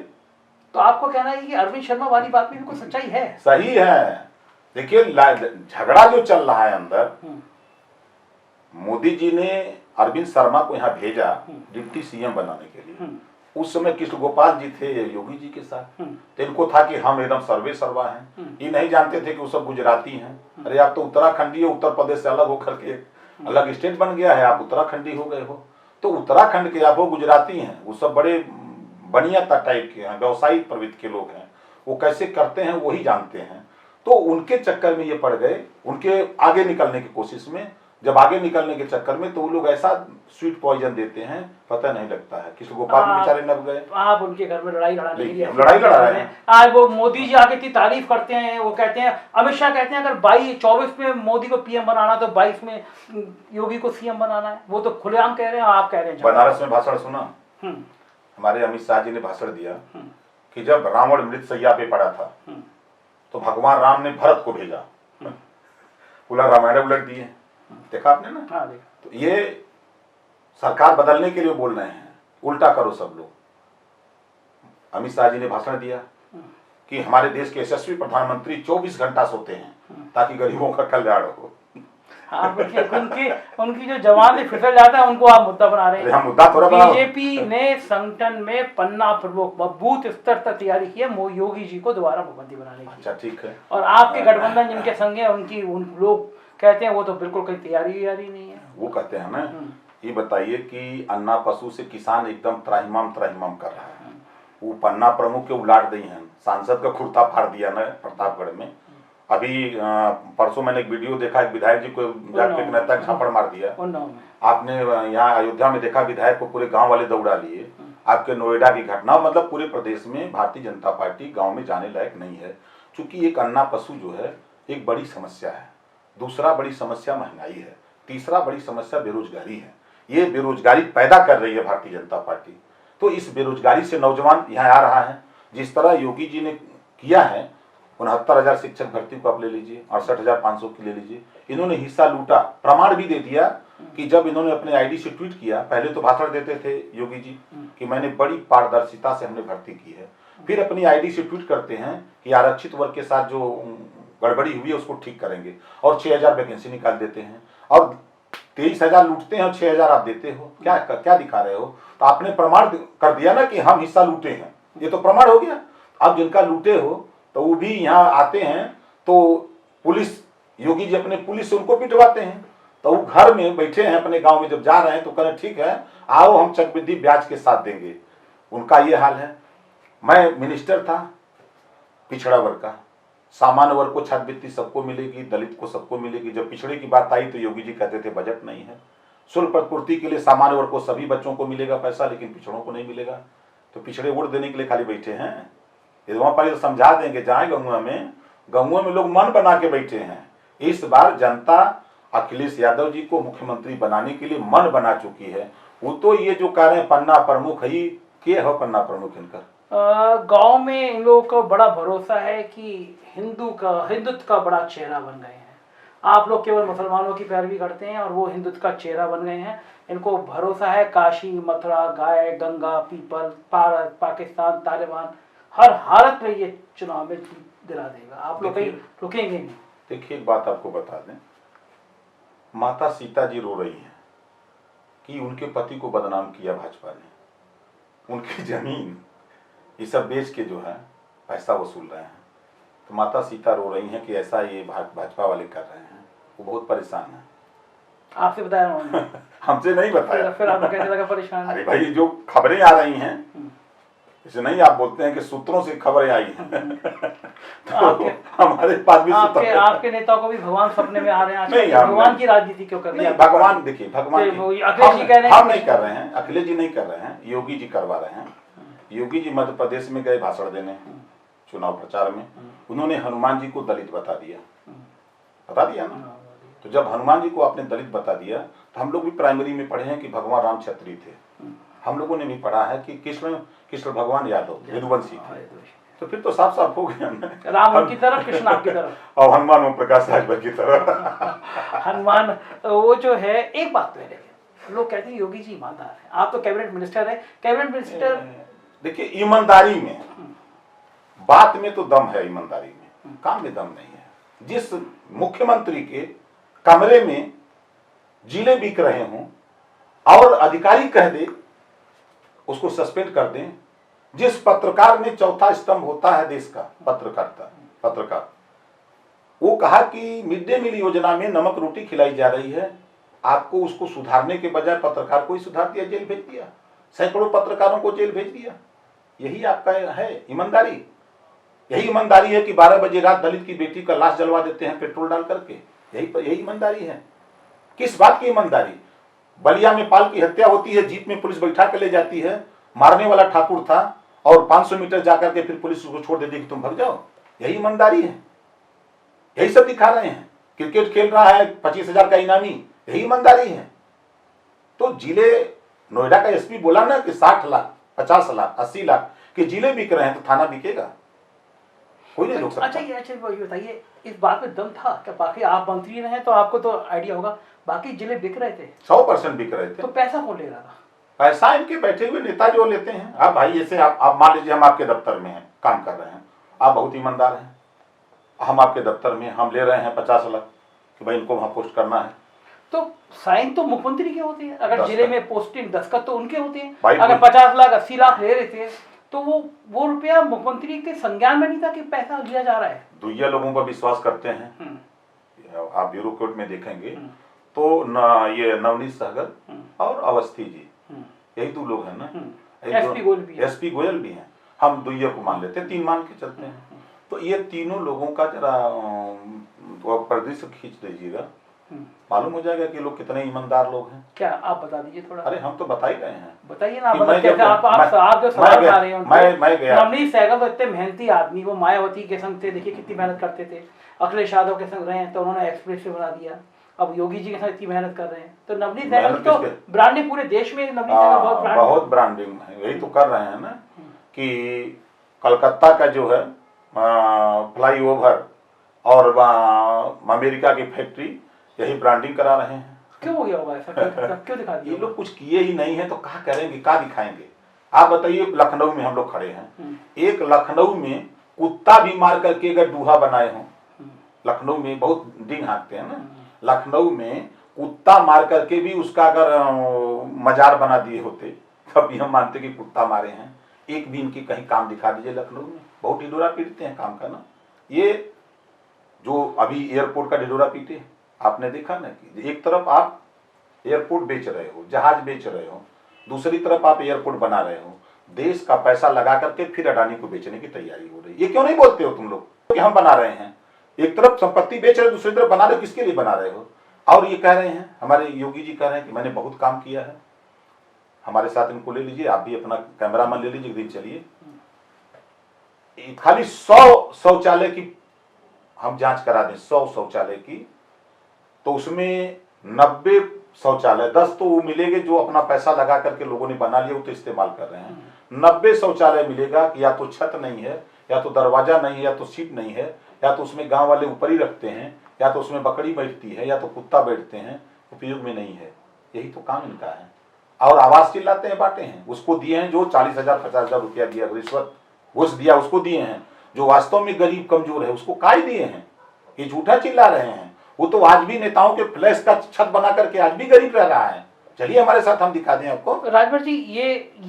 तो आपको कहना है कि अरविंद शर्मा वाली बात में भी कुछ सच्चाई है? सही है। देखिए झगड़ा जो चल रहा है अंदर, मोदी जी ने अरविंद शर्मा को यहाँ भेजा डिप्टी सीएम बनाने के लिए, उस समय कृष्ण गोपाल जी थे योगी जी के साथ, तो इनको था कि हम एकदम सर्वे सर्वा हैं। ये नहीं जानते थे कि वो सब गुजराती हैं। अरे आप तो उत्तराखंडी हो, उत्तर प्रदेश से अलग होकर के अलग स्टेट बन गया है, आप उत्तराखंडी हो गए हो। तो उत्तराखंड के आप वो गुजराती हैं, वो सब बड़े बढ़िया टाइप के हैं, व्यवसायिक प्रवृत्ति के लोग हैं, वो कैसे करते हैं वही जानते हैं। तो उनके चक्कर में ये पड़ गए, उनके आगे निकलने की कोशिश में। जब आगे निकलने के चक्कर में तो वो लोग ऐसा स्वीट पॉइजन देते हैं, पता नहीं लगता है। कृष्ण गोपाल भी बेचारे नब गए। आप उनके घर में लड़ाई लड़ाने के लिए लड़ाई लड़ा रहे हैं। आज वो मोदी जी आगे की तारीफ करते हैं, वो कहते हैं, अमित शाह कहते हैं अगर 24 में मोदी को पीएम बनाना तो 22 में योगी को सीएम बनाना है। वो तो खुलेआम कह रहे हैं, आप कह रहे हैं। बनारस में भाषण सुना, हमारे अमित शाह जी ने भाषण दिया कि जब रावण मृतशैया पे पड़ा था तो भगवान राम ने भरत को भेजा, पूरा रामायण उलट दिए। देखा आपने ना? हाँ, देखा। तो ये सरकार बदलने के लिए बोल रहे हैं, उल्टा करो सब लोग। अमित शाह जी ने भाषण दिया कि हमारे देश के यशस्वी प्रधानमंत्री 24 घंटा सोते हैं ताकि गरीबों का कल्याण हो। आप उनकी जो जवान से फिसल जाता है उनको आप मुद्दा बना रहे हैं। हम मुद्दा थोड़ा बना। बीजेपी ने संगठन में पन्ना प्रमुख बूथ स्तर तक तैयारी की है योगी जी को दोबारा मुख्यमंत्री बनाने की। अच्छा, ठीक है। और आपके गठबंधन जिनके संग है उन लोग कहते हैं वो तो बिल्कुल कोई तैयारी नहीं है। वो कहते हैं ना, ये बताइए कि अन्ना पशु से किसान एकदम त्राहिमाम कर रहा है। वो पन्ना प्रमुख के उलाट दी हैं, सांसद का कुर्ता फाड़ दिया ना प्रतापगढ़ में। अभी परसों मैंने एक वीडियो देखा, एक विधायक जी को जाके नेता झापड़ मार दिया। आपने यहाँ अयोध्या में देखा, विधायक को पूरे गांव वाले दौड़ा लिए। आपके नोएडा की घटना, मतलब पूरे प्रदेश में भारतीय जनता पार्टी गांव में जाने लायक नहीं है। क्योंकि एक अन्ना पशु जो है एक बड़ी समस्या है। दूसरा बड़ी समस्या महंगाई है। तीसरा बड़ी समस्या बेरोजगारी है। ये बेरोजगारी पैदा कर रही है भारतीय जनता पार्टी। तो इस बेरोजगारी से नौजवान यहाँ आ रहा है। जिस तरह योगी जी ने किया है, 69,000 शिक्षक भर्ती को आप ले लीजिए, 68,500 की ले लीजिए। इन्होंने हिस्सा लूटा, प्रमाण भी दे दिया कि जब इन्होंने अपने आईडी से ट्वीट किया, पहले तो भाषण देते थे योगी जी कि मैंने बड़ी पारदर्शिता से हमने भर्ती की है। फिर अपनी आईडी से ट्वीट करते हैं कि आरक्षित वर्ग के साथ जो गड़बड़ी हुई है उसको ठीक करेंगे, और 6,000 वैकेंसी निकाल देते हैं, और 23,000 लूटते हैं और 6,000 आप देते हो। क्या दिखा रहे हो? तो आपने प्रमाण कर दिया ना कि हम हिस्सा लूटे हैं, ये तो प्रमाण हो गया। अब जिनका लूटे हो तो वो भी यहाँ आते हैं, तो पुलिस, योगी जी अपने पुलिस से उनको पिटवाते हैं। तो वो घर में बैठे हैं अपने गांव में, जब जा रहे हैं तो कह रहे ठीक है आओ हम चक्रवृद्धि ब्याज के साथ देंगे। उनका ये हाल है। मैं मिनिस्टर था पिछड़ा वर्ग का, सामान्य वर्ग को छात्रवृत्ति सबको मिलेगी, दलित को सबको मिलेगी। जब पिछड़े की बात आई तो योगी जी कहते थे बजट नहीं है। शुल्क प्रतिपूर्ति के लिए सामान्य वर्ग को सभी बच्चों को मिलेगा पैसा, लेकिन पिछड़ों को नहीं मिलेगा। तो पिछड़े वोट देने के लिए खाली बैठे हैं। वहां पर समझा देंगे, जाए गंगुआ में लोग मन बना के बैठे हैं। इस बार जनता अखिलेश यादव जी को मुख्यमंत्री बनाने के लिए मन बना चुकी है। वो तो ये जो कह रहे हैं पन्ना प्रमुख है, के है पन्ना प्रमुख इनका? गांव में इन लोगों को बड़ा भरोसा है कि हिंदुत्व का बड़ा चेहरा बन गए हैं। आप लोग केवल मुसलमानों की पैरवी करते हैं और वो हिंदुत्व का चेहरा बन गए हैं। इनको भरोसा है काशी, मथुरा, गाय, गंगा, पीपल, भारत, पाकिस्तान, तालिबान, हर हालत में ये चुनाव में दिला देगा। आप लोग कहीं रुकेंगे नहीं। देखिए एक बात आपको बता दें, माता सीता जी रो रही हैं कि उनके पति को बदनाम किया भाजपा ने, उनकी जमीन ये सब बेच के जो है पैसा वसूल रहे हैं। तो माता सीता रो रही हैं कि ऐसा ये भाजपा वाले कर रहे हैं। वो बहुत परेशान है। आपसे बताया उन्होंने? हमसे नहीं बताया। फिर आपको कैसे लगा परेशान? अरे भाई जो खबरें आ रही हैं, इसे नहीं आप बोलते हैं कि सूत्रों से खबरें आई हैं। तो हमारे पास भी आपके नेताओं को भी भगवान सपने में आ रहे हैं। नहीं, भगवान की राजनीति क्यों कर रही है? भगवान देखिए, भगवान अखिलेश जी कह रहे हैं हम नहीं कर रहे हैं, अखिलेश जी नहीं कर रहे हैं, योगी जी करवा रहे हैं। योगी जी मध्य प्रदेश में गए भाषण देने चुनाव प्रचार में, उन्होंने हनुमान जी को दलित बता दिया ना। तो जब हनुमान जी को आपने दलित बता दिया, तो हम लोग भी प्राइमरी में पढ़े हैं कि भगवान राम क्षत्रिय थे। हम लोगों ने भी पढ़ा है कि कृष्ण भगवान यादव यदुवंशी थे। तो फिर तो साफ साफ हो गया ना, राम उनकी तरफ, कृष्ण आपकी तरफ और हनुमान ओम प्रकाश राजभर की तरफ। हनुमान वो जो है, एक बात तो है, लोग कहते हैं योगी जी ईमानदार है। आप तो कैबिनेट मिनिस्टर है, कैबिनेट मिनिस्टर। देखिए ईमानदारी में, बात में तो दम है, ईमानदारी में, काम में दम नहीं है। जिस मुख्यमंत्री के कमरे में जिले बिक रहे हों और अधिकारी कह दे उसको सस्पेंड कर दें। जिस पत्रकार ने चौथा स्तंभ होता है देश का, पत्रकार, वो कहा कि मिड डे मील योजना में नमक रोटी खिलाई जा रही है, आपको उसको सुधारने के बजाय पत्रकार को ही सुधार दिया, जेल भेज दिया, सैकड़ों पत्रकारों को जेल भेज दिया। यही आपका है ईमानदारी? यही ईमानदारी है कि 12 बजे रात दलित की बेटी का लाश जलवा देते हैं पेट्रोल डाल करके? यही ईमानदारी है? किस बात की ईमानदारी? बलिया में पाल की हत्या होती है, जीप में पुलिस बैठा के ले जाती है, मारने वाला ठाकुर था और 500 मीटर जाकर के फिर पुलिस उसको छोड़ देती कि तुम भाग जाओ। यही ईमानदारी है? यही सब दिखा रहे हैं? क्रिकेट खेल रहा है 25,000 का इनामी, यही ईमानदारी है? तो जिले, नोएडा का एसपी बोला ना कि 60 लाख 50 लाख 80 लाख के जिले बिक रहे हैं, तो थाना बिकेगा? कोई नहीं रोक सकता। अच्छा ये बताइए, इस बात में दम था क्या? बाकी आप मंत्री रहे तो आपको तो आइडिया होगा, बाकी जिले बिक रहे थे? 100% बिक रहे थे। तो पैसा कौन ले रहा था? पैसा इनके बैठे हुए नेता जो लेते हैं। आप भाई जैसे आप मान लीजिए हम आपके दफ्तर में हैं, काम कर रहे हैं, आप बहुत ईमानदार हैं, हम आपके दफ्तर में हम ले रहे हैं 50 लाख कि भाई इनको वहां पोस्ट करना है, तो साइन तो मुख्यमंत्री के होते हैं। अगर जिले में पोस्टिंग दस्तखत तो उनके होते हैं। भाई अगर 50 लाख 80 लाख ले रहे थे तो वो रुपया मुख्यमंत्री के संज्ञान में नहीं था कि पैसा लिया जा रहा है? दुइया लोगों पर विश्वास करते हैं। आप ब्यूरो कोर्ट में देखेंगे तो ये नवनीत सहगल और अवस्थी जी, यही 2 लोग हैं ना। एसपी गोयल भी हैं। हम दुइया को मान लेते हैं, 3 मान के चलते हैं। तो ये तीनों लोगों का जरा परिदृश्य खींच दीजिएगा, मालूम हो जाएगा कि लोग कितने ईमानदार लोग हैं। क्या आप बता दीजिए थोड़ा? अरे हम तो बता ही रहे हैं। बताइए ना, आप जो सवाल बता रहे हैं। मैं गया, नवनीत सहगल तो इतने मेहनती आदमी, वो मायावती के संग थे, देखिए कितनी मेहनत करते थे। अखिलेश यादव के संग रहे हैं तो उन्होंने एक्सप्रेस बना दिया। अब योगी जी के साथ इतनी मेहनत कर रहे हैं, तो नवनीत सहगल तो ब्रांडिंग पूरे देश में, नवनीत सहगल बहुत ब्रांडिंग है। यही तो कर रहे हैं ना कि कलकत्ता का जो है फ्लाईओवर और अमेरिका की फैक्ट्री, यही ब्रांडिंग करा रहे हैं। क्यों हो गया होगा ऐसा? क्यों दिखा दिया? ये लोग कुछ किए ही नहीं है तो क्या करेंगे, क्या दिखाएंगे? आप बताइए, लखनऊ में हम लोग खड़े हैं, एक लखनऊ में कुत्ता भी मार करके अगर दूहा बनाए हों, लखनऊ में बहुत डिंग हाँकते हैं ना, लखनऊ में कुत्ता मार करके भी उसका अगर मजार बना दिए होते तब हम मानते कि कुत्ता मारे हैं। एक भी इनकी कहीं काम दिखा दीजिए लखनऊ में। बहुत डिडोरा पीटते हैं काम का ना। ये जो अभी एयरपोर्ट का डिडोरा पीटे, आपने देखा ना कि एक तरफ आप एयरपोर्ट बेच रहे हो, जहाज बेच रहे हो, दूसरी तरफ आप एयरपोर्ट बना रहे हो, देश का पैसा लगा करके फिर अडानी को बेचने की तैयारी हो रही है। ये क्यों नहीं बोलते हो तुम लोग कि हम बना रहे हैं? एक तरफ संपत्ति बेच रहे हो, दूसरी तरफ बना रहे हो, किसके लिए बना रहे हो? और ये कह रहे हैं, हमारे योगी जी कह रहे हैं कि मैंने बहुत काम किया है। हमारे साथ इनको ले लीजिए, आप भी अपना कैमरामैन ले लीजिए, एक दिन चलिए, खाली 100 शौचालय की हम जांच करा दें, 100 शौचालय की, तो उसमें 90 शौचालय, 10 तो वो मिलेंगे जो अपना पैसा लगा करके लोगों ने बना लिया, वो तो इस्तेमाल कर रहे हैं। 90 शौचालय मिलेगा कि या तो छत नहीं है, या तो दरवाजा नहीं है, या तो सीट नहीं है, या तो उसमें गांव वाले ऊपर ही रखते हैं, या तो उसमें बकरी बैठती है, या तो कुत्ता बैठते हैं, उपयोग में नहीं है। यही तो काम इनका है। और आवाज चिल्लाते हैं, बांटे हैं, उसको दिए हैं जो 40,000 50,000 रुपया दिया, रिश्वत घूस दिया, उसको दिए हैं। जो वास्तव में गरीब कमजोर है उसको काय दिए हैं? ये झूठा चिल्ला रहे हैं। वो तो आज भी नेताओं के फ्लैश का छत बना करके आज भी गरीब रह रहा है। चलिए हमारे साथ, हम दिखा दें आपको। राजभर जी,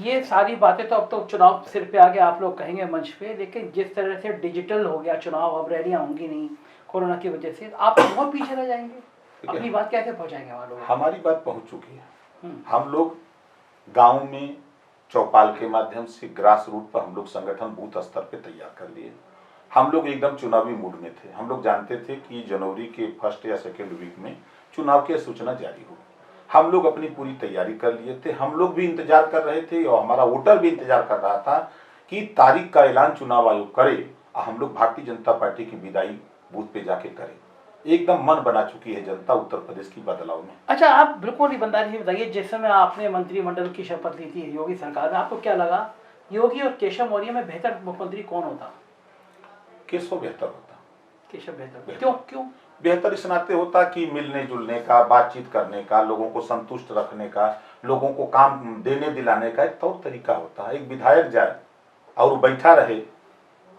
ये सारी बातें तो अब तो चुनाव सिर पे आ गया, आप लोग कहेंगे मंच पे, लेकिन जिस तरह से डिजिटल हो गया चुनाव, अब रैलियां होंगी नहीं कोरोना की वजह से, आप बहुत पीछे रह जाएंगे। अपनी बात कैसे पहुंचाएंगे वहाँ लोग? हमारी बात पहुंच चुकी है। हम लोग गाँव में चौपाल के माध्यम से ग्रास रूट पर हम लोग संगठन बूथ स्तर पे तैयार कर लिए। हम लोग एकदम चुनावी मूड में थे। हम लोग जानते थे कि जनवरी के फर्स्ट या सेकेंड वीक में चुनाव की सूचना जारी होगी। हम लोग अपनी पूरी तैयारी कर लिए थे। हम लोग भी इंतजार कर रहे थे और हमारा वोटर भी इंतजार कर रहा था कि तारीख का ऐलान चुनाव आयोग करे और हम लोग भारतीय जनता पार्टी की विदाई बूथ पे जाके करें। एकदम मन बना चुकी है जनता उत्तर प्रदेश की बदलाव में। अच्छा, आप बिल्कुल ईमानदारी से बताइए, जिस समय आपने मंत्रिमंडल की शपथ ली थी योगी सरकार में, आपको क्या लगा योगी और केशव मौर्य में बेहतर मुख्यमंत्री कौन होता? केशव बेहतर होता। केशव बेहतर क्यों? बेहतर इस नाते होता कि मिलने जुलने का, बातचीत करने का, लोगों को संतुष्ट रखने का, लोगों को काम देने दिलाने का एक तौर तरीका होता है। एक विधायक जाए और वो बैठा रहे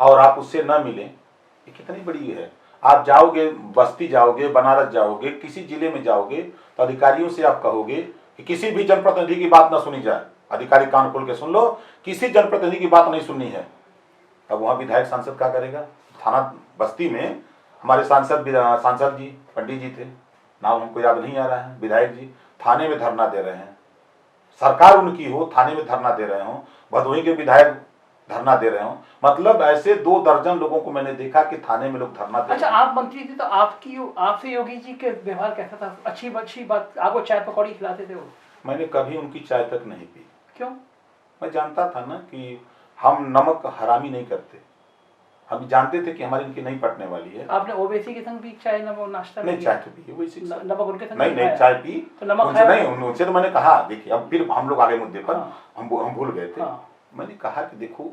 और आप उससे न मिलें, ये कितनी बड़ी है। आप जाओगे, बस्ती जाओगे, बनारस जाओगे, किसी जिले में जाओगे तो अधिकारियों से आप कहोगे कि किसी भी जनप्रतिनिधि की बात न सुनी जाए, अधिकारी कान खोल के सुन लो, किसी जनप्रतिनिधि की बात नहीं सुननी है। अब वहाँ विधायक सांसद क्या करेगा? थाना बस्ती में हमारे सांसद जी पंडित जी थे, नाम हमको याद नहीं आ रहा है, विधायक जी थाने में धरना दे रहे हैं, सरकार उनकी हो थाने में धरना दे रहे हो, भदोही के विधायक धरना दे रहे हो, मतलब ऐसे 2 दर्जन लोगों को मैंने देखा कि थाने में लोग धरना दे अच्छा, रहे हैं। आप मंत्री थे तो आपसे योगी जी के व्यवहार कैसा था? अच्छी बात, आपको चाय पकौड़ी खिलाते थे वो? मैंने कभी उनकी चाय तक नहीं पी। क्यों? मैं जानता था ना कि हम नमक हरामी नहीं करते, हम जानते थे कि हमारी इनकी नहीं पटने वाली है। आपने ओवैसी के संग भी चाय नाश्ता नहीं, चाय तो पी ओवैसी के साथ। नमक उनके संग नहीं चाय पी तो नमक उनसे खाया? नहीं, उनसे तो मैंने कहा, देखिए अब फिर हम लोग आगे मुद्दे पर हम भूल गए थे। मैंने कहा कि देखो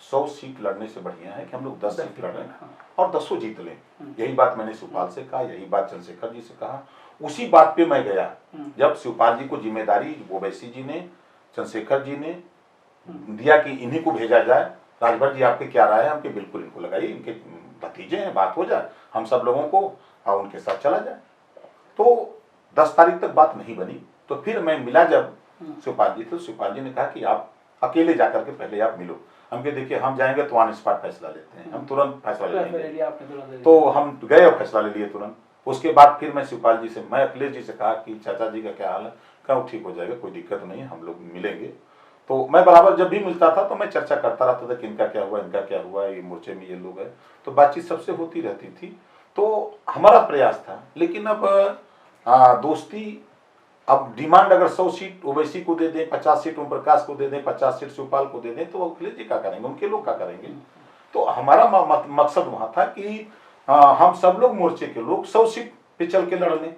100 सीट लड़ने से बढ़िया है कि हम लोग 10 सीट लड़ें और 10 जीत लें। यही बात मैंने शिवपाल से कहा, यही बात चंद्रशेखर जी से कहा, उसी बात पे मैं गया। जब शिवपाल जी को जिम्मेदारी ओवैसी जी ने, चंद्रशेखर जी ने दिया कि इन्हीं को भेजा जाए, राजभर जी आपके क्या राय है? हमके बिल्कुल इनको लगाइए, इनके भतीजे हैं, बात हो जाए हम सब लोगों को और उनके साथ चला जाए। तो 10 तारीख तक बात नहीं बनी। तो फिर मैं मिला जब शिवपाल जी, तो शिवपाल जी ने कहा कि आप अकेले जाकर के पहले आप मिलो। हम कहे देखिए हम जाएंगे तो ऑन स्पॉट फैसला लेते हैं, हम तुरंत फैसला ले लेंगे। तो हम गए और फैसला ले लिए तुरंत। उसके बाद फिर मैं शिवपाल जी से, मैं अखिलेश जी से कहा कि चाचा जी का क्या हाल है? कहा ठीक हो जाएगा, कोई दिक्कत नहीं है, हम लोग मिलेंगे। तो मैं बराबर जब भी मिलता था तो मैं चर्चा करता रहता था कि इनका क्या हुआ, इनका क्या हुआ, ये मोर्चे में ये लोग हैं, तो बातचीत सबसे होती रहती थी। तो हमारा प्रयास था, लेकिन अब दोस्ती, अब डिमांड अगर 100 सीट ओवैसी को दे दें, 50 सीट ओम प्रकाश को दे दें, 50 सीट शिवपाल को दे दें, तो अखिलेश जी क्या करेंगे, उनके लोग क्या करेंगे? तो हमारा मकसद वहां था कि हम सब लोग मोर्चे के लोग 100 सीट पे चल के लड़ लें,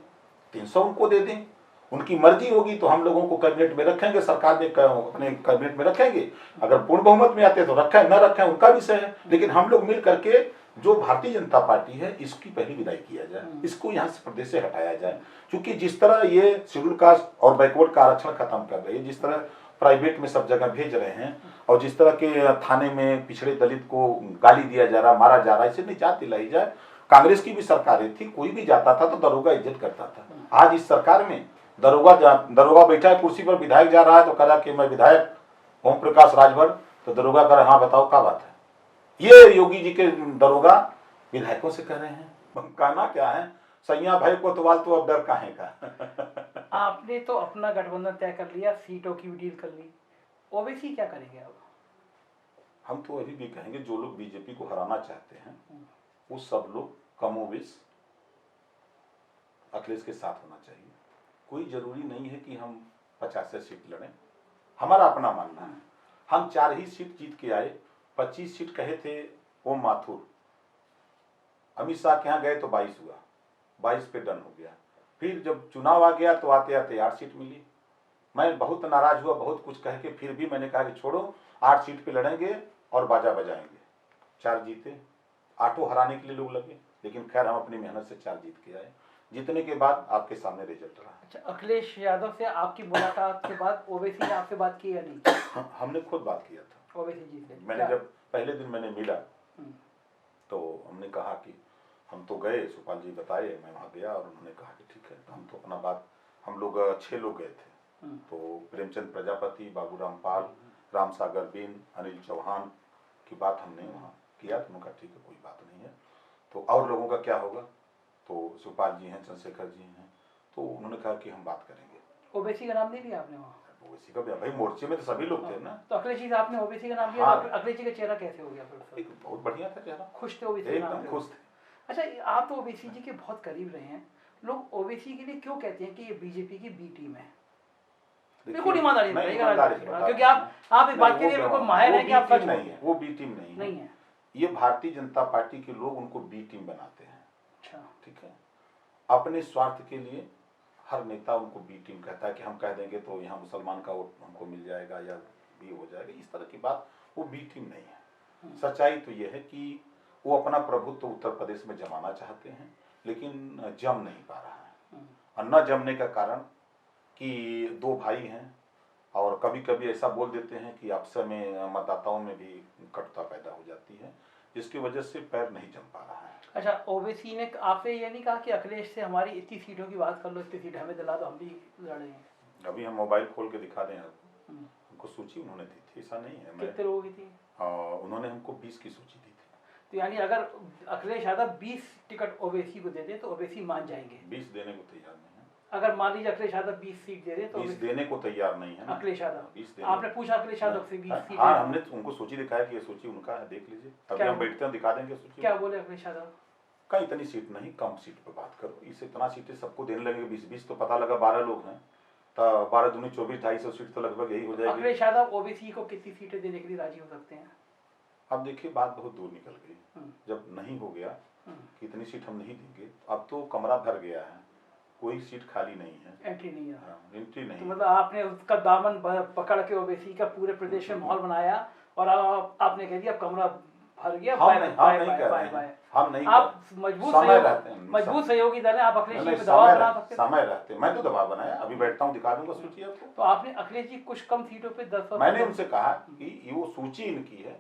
300 उनको दे दें, उनकी मर्जी होगी तो हम लोगों को कैबिनेट में रखेंगे, सरकार में अपने कैबिनेट में रखेंगे, अगर पूर्ण बहुमत में आते तो रखें, न रखें उनका विषय है, लेकिन हम लोग मिल करके जो भारतीय जनता पार्टी है इसकी पहली विदाई किया जाए, इसको यहाँ से प्रदेश से हटाया जाए। क्योंकि जिस तरह ये शेड्यूल कास्ट और बैकवर्ड का आरक्षण खत्म कर रही है, जिस तरह प्राइवेट में सब जगह भेज रहे हैं, और जिस तरह के थाने में पिछड़े दलित को गाली दिया जा रहा, मारा जा रहा, इसे निजात दिलाई जाए। कांग्रेस की भी सरकारें थी, कोई भी जाता था तो दरोगा इज्जत करता था। आज इस सरकार में दरोगा बैठा है कुर्सी पर, विधायक जा रहा है तो कहा कि मैं विधायक ओम प्रकाश राजभर, तो दरोगा कह रहा हाँ बताओ क्या बात है। ये योगी जी के दरोगा विधायकों से कह रहे हैं, कहना क्या है, सैया भाई कोतवाल तो अब डर काहे का। आपने तो अपना गठबंधन तय कर लिया, सीटों की भी डील कर ली, ओवैसी क्या करेंगे अब? हम तो अभी भी कहेंगे जो लोग बीजेपी को हराना चाहते हैं वो सब लोग कमोबेश अखिलेश के साथ होना चाहिए। कोई जरूरी नहीं है कि हम 50 सीट लड़ें, हमारा अपना मानना है। हम 4 ही सीट जीत के आए, 25 सीट कहे थे ओम माथुर, अमित शाह के यहाँ गए तो 22 हुआ, 22 पे डन हो गया। फिर जब चुनाव आ गया तो आते आते 8 सीट मिली। मैं बहुत नाराज हुआ, बहुत कुछ कह के फिर भी मैंने कहा कि छोड़ो 8 सीट पे लड़ेंगे और बाजा बजाएंगे। 4 जीते, 8 हराने के लिए लोग लगे, लेकिन खैर हम अपनी मेहनत से 4 जीत के आए। जीतने के बाद आपके सामने रिजल्ट रहा। अच्छा, अखिलेश यादव से आपकी मुलाकात के बाद ओवैसी ने आपसे बात की या नहीं? हमने खुद बात किया था ओवैसी जी से। मैंने जब पहले दिन मैंने मिला तो हमने कहा कि हम तो गए, सुपाल जी बताए, मैं वहाँ गया और उन्होंने कहा कि ठीक है, हम तो अपना बात, हम लोग 6 लोग गए थे, तो प्रेमचंद प्रजापति, बाबू रामपाल, राम सागर बिन, अनिल चौहान की बात हमने वहाँ किया, तो उन्होंने कहा ठीक है कोई बात नहीं है, तो और लोगों का क्या होगा, तो सुपाल जी हैं, चंद्रशेखर जी हैं, तो उन्होंने कहा कि हम बात करेंगे। ओवैसी का नाम नहीं लिया आपने वहाँ? ओवैसी का भाई मोर्चे में तो सभी लोग थे ना। तो अखिलेश जी से आपने ओवैसी का नाम लिया, हाँ। तो अखिलेश जी का चेहरा कैसे हो गया फिर? एक बहुत बढ़िया था चेहरा, खुश थे ओवैसी के नाम एकदम से? खुश थे। अच्छा, आप तो ओवैसी जी के बहुत करीब रहे हैं, लोग ओवैसी के लिए क्यों कहते हैं कि ये बीजेपी की बी टीम है? बिल्कुल ईमानदारी से बताइएगा, क्योंकि आप इस बात के लिए बिल्कुल माहिर हैं कि आप सच नहीं है, वो बी टीम नहीं है, ये भारतीय जनता पार्टी के लोग उनको बी टीम बनाते हैं। अच्छा, ठीक है, अपने स्वार्थ के लिए हर नेता उनको बी टीम कहता है कि हम कह देंगे तो यहाँ मुसलमान का वोट हमको मिल जाएगा या भी हो जाएगा, इस तरह की बात, वो बी टीम नहीं है। सच्चाई तो ये है कि वो अपना प्रभुत्व उत्तर प्रदेश में जमाना चाहते हैं, लेकिन जम नहीं पा रहा है, और न जमने का कारण कि 2 भाई हैं और कभी कभी ऐसा बोल देते हैं कि आपस में मतदाताओं में भी कटुता पैदा हो जाती है, जिसकी वजह से पैर नहीं जम पा रहा है। अच्छा, ओवैसी ने आपसे ये नहीं कहा कि अखिलेश से हमारी इतनी सीटों की बात कर लो, इतनी सीट हमें दिला दो, हम भी लड़ेंगे? अभी हम मोबाइल खोल के दिखा दें आपको, हमको सूची उन्होंने दी थी, ऐसा नहीं है। कितने लोगों की थी? उन्होंने हमको 20 की सूची दी थी। तो यानी अगर अखिलेश यादव 20 टिकट ओवैसी को दे दे तो ओवैसी मान जाएंगे? 20 देने को तैयार नहीं है। अगर मान लीजिए अखिलेश यादव 20 सीट दे दे तो 20 देने को तैयार नहीं है ना। अखिलेश यादव 20 आपने पूछा अखिलेश यादव से 20 सीट? हाँ, हमने उनको सूची दिखाया कि ये सूची उनका है, देख लीजिए। अभी हम बैठते हैं दिखा देंगे सूची। क्या बोले अखिलेश यादव? का इतनी सीट नहीं, कम सीट पे बात करो, इसे इतना सीटें सबको देने लगेंगे। 20-20 तो पता लगा 12 लोग हैं, तो 12 दूनी 24, 250 सीट तो लगभग यही हो जाएगी। अखिलेश यादव ओबीसी को कितनी सीटें देने के लिए राजी हो सकते हैं? अब देखिए बात बहुत दूर निकल गई। जब नहीं हो गया कि इतनी सीट हम नहीं देंगे, अब तो कमरा भर गया है, कोई सीट खाली नहीं है, एंट्री नहीं है। एंट्री नहीं। तो मतलब आपने उसका दामन पकड़ के ओबीसी का पूरे प्रदेश में माहौल बनाया और आपने कह दिया कमरा भर गया। हम नहीं, आप मजबूत सहयोगी दल है, आप अखिलेश जी पे दबाव बना सकते हैं। समय रहते मैं तो दबाव बनाया, अभी बैठता हूँ दिखा दूंगा सूची आपको। तो आपने अखिलेश जी कुछ कम सीटों पे 10, मैंने उनसे कहा कि वो सूची इनकी है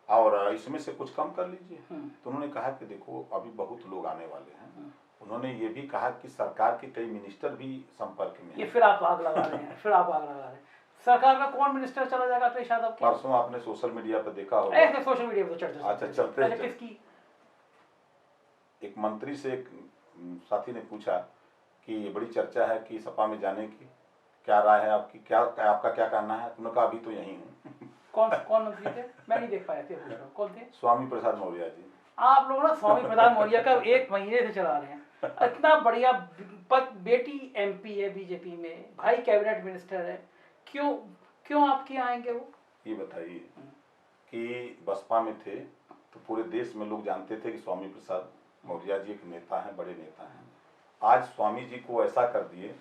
और इसमें से कुछ कम कर लीजिए। तो उन्होंने कहा कि देखो अभी बहुत लोग आने वाले हैं। उन्होंने ये भी कहा कि सरकार के कई मिनिस्टर भी संपर्क में। ये फिर आप आग लगा रहे हैं, फिर आप आग लगा रहे हैं। सरकार का कौन मिनिस्टर चला जाएगा अखिलेश यादव के? परसों आपने सोशल मीडिया पर देखा होगा। ऐसे सोशल मीडिया पर चर्चा। अच्छा चलते हैं। किसकी? एक मंत्री से एक साथी ने पूछा कि ये बड़ी चर्चा है कि सपा में जाने की, क्या राय है आपकी, क्या आपका क्या कहना है? उन्होंने कहा अभी तो यही हूँ। कौन मंत्री थे? मैं नहीं देख पाया थे। कौन थे? स्वामी प्रसाद मौर्य जी। आप लोग ना स्वामी प्रसाद मौर्य का 1 महीने से चला रहे हैं। इतना बढ़िया बेटी एमपी है बीजेपी में, भाई कैबिनेट मिनिस्टर है, क्यों आपके आएंगे वो? ये बताइए कि बसपा में थे तो पूरे देश में लोग जानते थे कि स्वामी प्रसाद मौर्य जी एक नेता हैं, बड़े नेता हैं। आज स्वामी जी को ऐसा कर दिए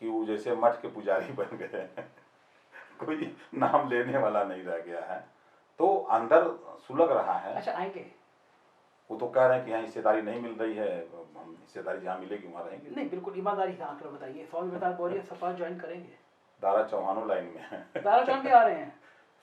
कि वो जैसे मठ के पुजारी बन गए हैं। कोई नाम लेने वाला नहीं रह गया है, तो अंदर सुलग रहा है। अच्छा आएंगे? वो तो कह रहे हैं कि यहाँ हिस्सेदारी नहीं मिल रही है, हम हिस्सेदारी जहाँ मिलेगी वहाँ रहेंगे। नहीं, बिल्कुल ईमानदारी से आंकड़ा बताइए। स्वामी प्रसाद मौर्य सपा ज्वाइन करेंगे? दारा चौहानो लाइन में है। दारा चौहान भी आ रहे हैं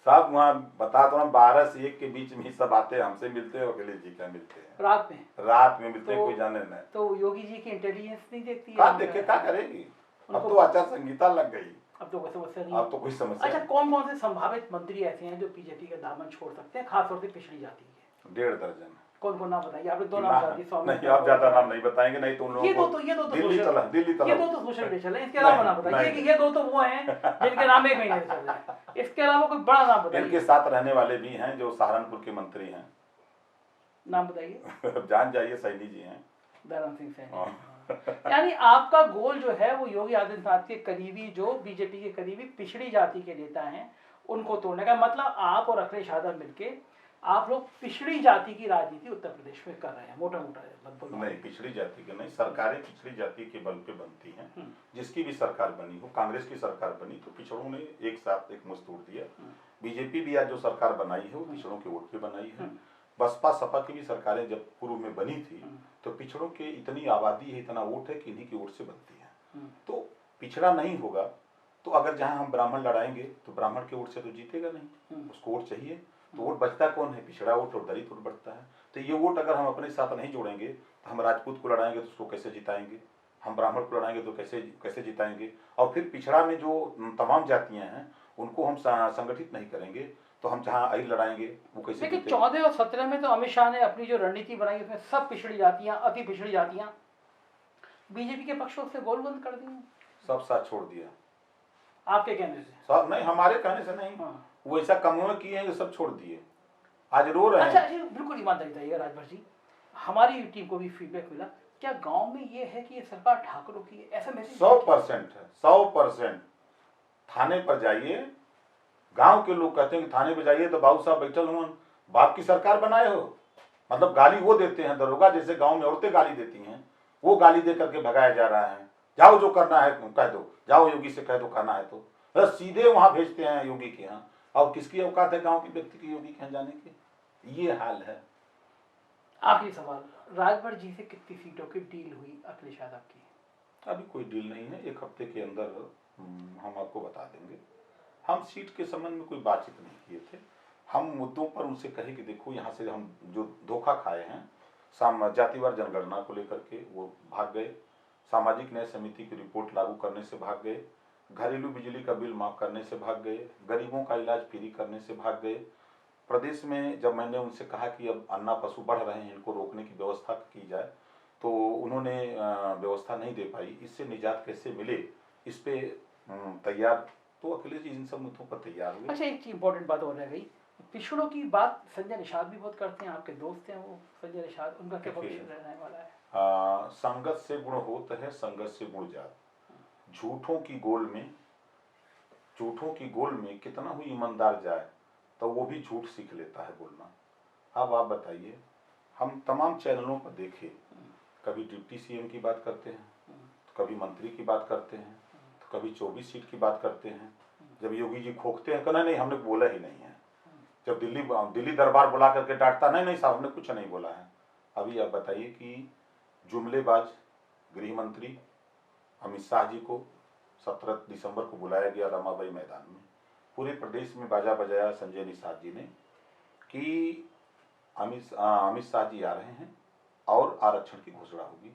सब वहाँ बता तो 12 से 1 के बीच में सब आते हैं, हमसे मिलते हैं, अखिलेश जी का मिलते हैं। रात में मिलते हैं, कोई जाने नहीं। तो योगी जी की इंटेलिजेंस नहीं देखती है? क्या देखे, क्या करेगी? अब तो आचार संहिता लग गई, अब तो कोई समस्या नहीं। अब तो कोई समस्या। अच्छा, कौन से संभावित मंत्री ऐसे हैं जो बीजेपी का दामन छोड़ सकते हैं, खासतौर से पिछड़ी जाति के? 1.5 दर्जन। कौन नाम बताइए? आपने 2 नाम बता दिए। नहीं, आप ज्यादा नाम नहीं बताएंगे, नहीं तो उन लोगों को ये दो तो दिल्ली चला ये 2 तो सोशल मीडिया चल रहे हैं। इसके अलावा नाम बताइए कि ये 2 तो वो हैं जिनके नाम 1 महीने से चल रहे हैं। इसके अलावा कोई बड़ा नाम बताइए। इनके साथ रहने वाले भी हैं जो सहारनपुर के मंत्री हैं। नाम बताइए। जान जाइए, सैनी जी हैं, धर्म सिंह सैनी। यानी आपका गोल जो है वो योगी आदित्यनाथ के करीबी, जो बीजेपी के करीबी पिछड़ी जाति के नेता हैं, उनको तोड़ने का मतलब आप और अखिलेश यादव मिलके आप लोग पिछड़ी जाति की राजनीति उत्तर प्रदेश में कर रहे हैं। मोटा नहीं, पिछड़ी जाति के नहीं, सरकारें पिछड़ी जाति के बल पे बनती हैं। जिसकी भी सरकार बनी हो, कांग्रेस की सरकार बनी तो पिछड़ों ने एक साथ एक मुश्त तोड़ दिया। बीजेपी भी आज जो सरकार बनाई है वो पिछड़ों के वोट पे बनाई है। बसपा सपा की भी सरकारें जब पूर्व में बनी थी तो पिछड़ों के इतनी आबादी है, इतना वोट है कि इन्हीं की वोट से बनती है। तो पिछड़ा नहीं होगा तो अगर जहां हम ब्राह्मण लड़ाएंगे तो ब्राह्मण के वोट से तो जीतेगा नहीं, उसको वोट चाहिए। तो वोट बचता कौन है? पिछड़ा वोट और दलित वोट बढ़ता है। तो ये वोट अगर हम अपने साथ नहीं जोड़ेंगे तो हम राजपूत को लड़ाएंगे तो उसको कैसे जिताएंगे, हम ब्राह्मण को लड़ाएंगे तो कैसे जिताएंगे। और फिर पिछड़ा में जो तमाम जातियां हैं उनको हम संगठित नहीं करेंगे तो हम जहाँ आई लड़ाएंगे वो कैसे? लेकिन 14 और 17 में तो अमित शाह ने अपनी जो रणनीति बनाई उसमें सब पिछड़ी जातियां, अति पिछड़ी जातियां बीजेपी के पक्ष से गोलबंद कर दी, सब साथ छोड़ दिया। आपके कहने से? सब नहीं, हमारे कहने से नहीं। वो ऐसा कमों किए हैं, सब छोड़ दिए, आज रो रहे हैं। अच्छा, बिल्कुल ईमानदारी बताइएगा राजभर जी, हमारी टीम को भी फीडबैक मिला, क्या गांव में ये है कि ये सरकार ठाकरों की है, ऐसा मैसेज? 100% है, 100%। थाने पर जाइए, गांव के लोग कहते हैं कि थाने पर जाइए तो बाबू साहब बैठल हुआ, बाप की सरकार बनाए हो। मतलब गाली वो देते हैं, दरोगा जैसे गांव में औरतें गाली देती हैं, वो गाली दे करके भगाया जा रहा है। जाओ जो करना है कह दो, जाओ योगी से कह दो करना है तो सीधे वहां भेजते हैं योगी के यहाँ। और किसकी औकात है गांव के व्यक्ति की योगी के यहाँ जाने की? ये हाल है। आखिरी सवाल, राजभर जी से कितनी सीटों की डील हुई अखिलेश यादव की? अभी कोई डील नहीं है, 1 हफ्ते के अंदर हम आपको बता देंगे। हम सीट के संबंध में कोई बातचीत नहीं किए थे। हम मुद्दों पर उनसे कहे कि देखो यहाँ से हम जो धोखा खाए हैं, जातिवार जनगणना को लेकर के वो भाग गए, सामाजिक न्याय समिति की रिपोर्ट लागू करने से भाग गए, घरेलू बिजली का बिल माफ करने से भाग गए, गरीबों का इलाज फ्री करने से भाग गए। प्रदेश में जब मैंने उनसे कहा कि अब अन्ना पशु बढ़ रहे हैं, इनको रोकने की व्यवस्था की जाए, तो उन्होंने व्यवस्था नहीं दे पाई। इससे निजात कैसे मिले, इस पे तैयार, तो अखिलेश जी इन सब मुद्दों पर तैयार हुए। अच्छा, एक इंपॉर्टेंट बात और रह गई, पिछड़ों की बात संजय निषाद भी बहुत करते हैं, आपके दोस्त हैं वो संजय निषाद, उनका क्या भविष्य रहने वाला है? संगत से गुण होत है, संगत से गुण जात। झूठों की गोल में, झूठों की गोल में कितना ही ईमानदार जाए तो वो भी झूठ सीख लेता है बोलना। अब आप बताइए, हम तमाम चैनलों पर देखे, कभी डिप्टी सीएम की बात करते हैं, तो कभी मंत्री की बात करते हैं, तो कभी 24 सीट की बात करते हैं। जब योगी जी खोखते हैं, कहना नहीं हमने बोला ही नहीं है। जब दिल्ली दरबार बुला करके डांटता, नहीं नहीं साहब हमने कुछ नहीं बोला है। अभी आप बताइए कि जुमलेबाज गृह मंत्री अमित शाह जी को 17 दिसंबर को बुलाया गया रमाबाई मैदान में, पूरे प्रदेश में बाजा बजाया संजय निषाद जी ने कि अमित शाह जी आ रहे हैं और आरक्षण की घोषणा होगी।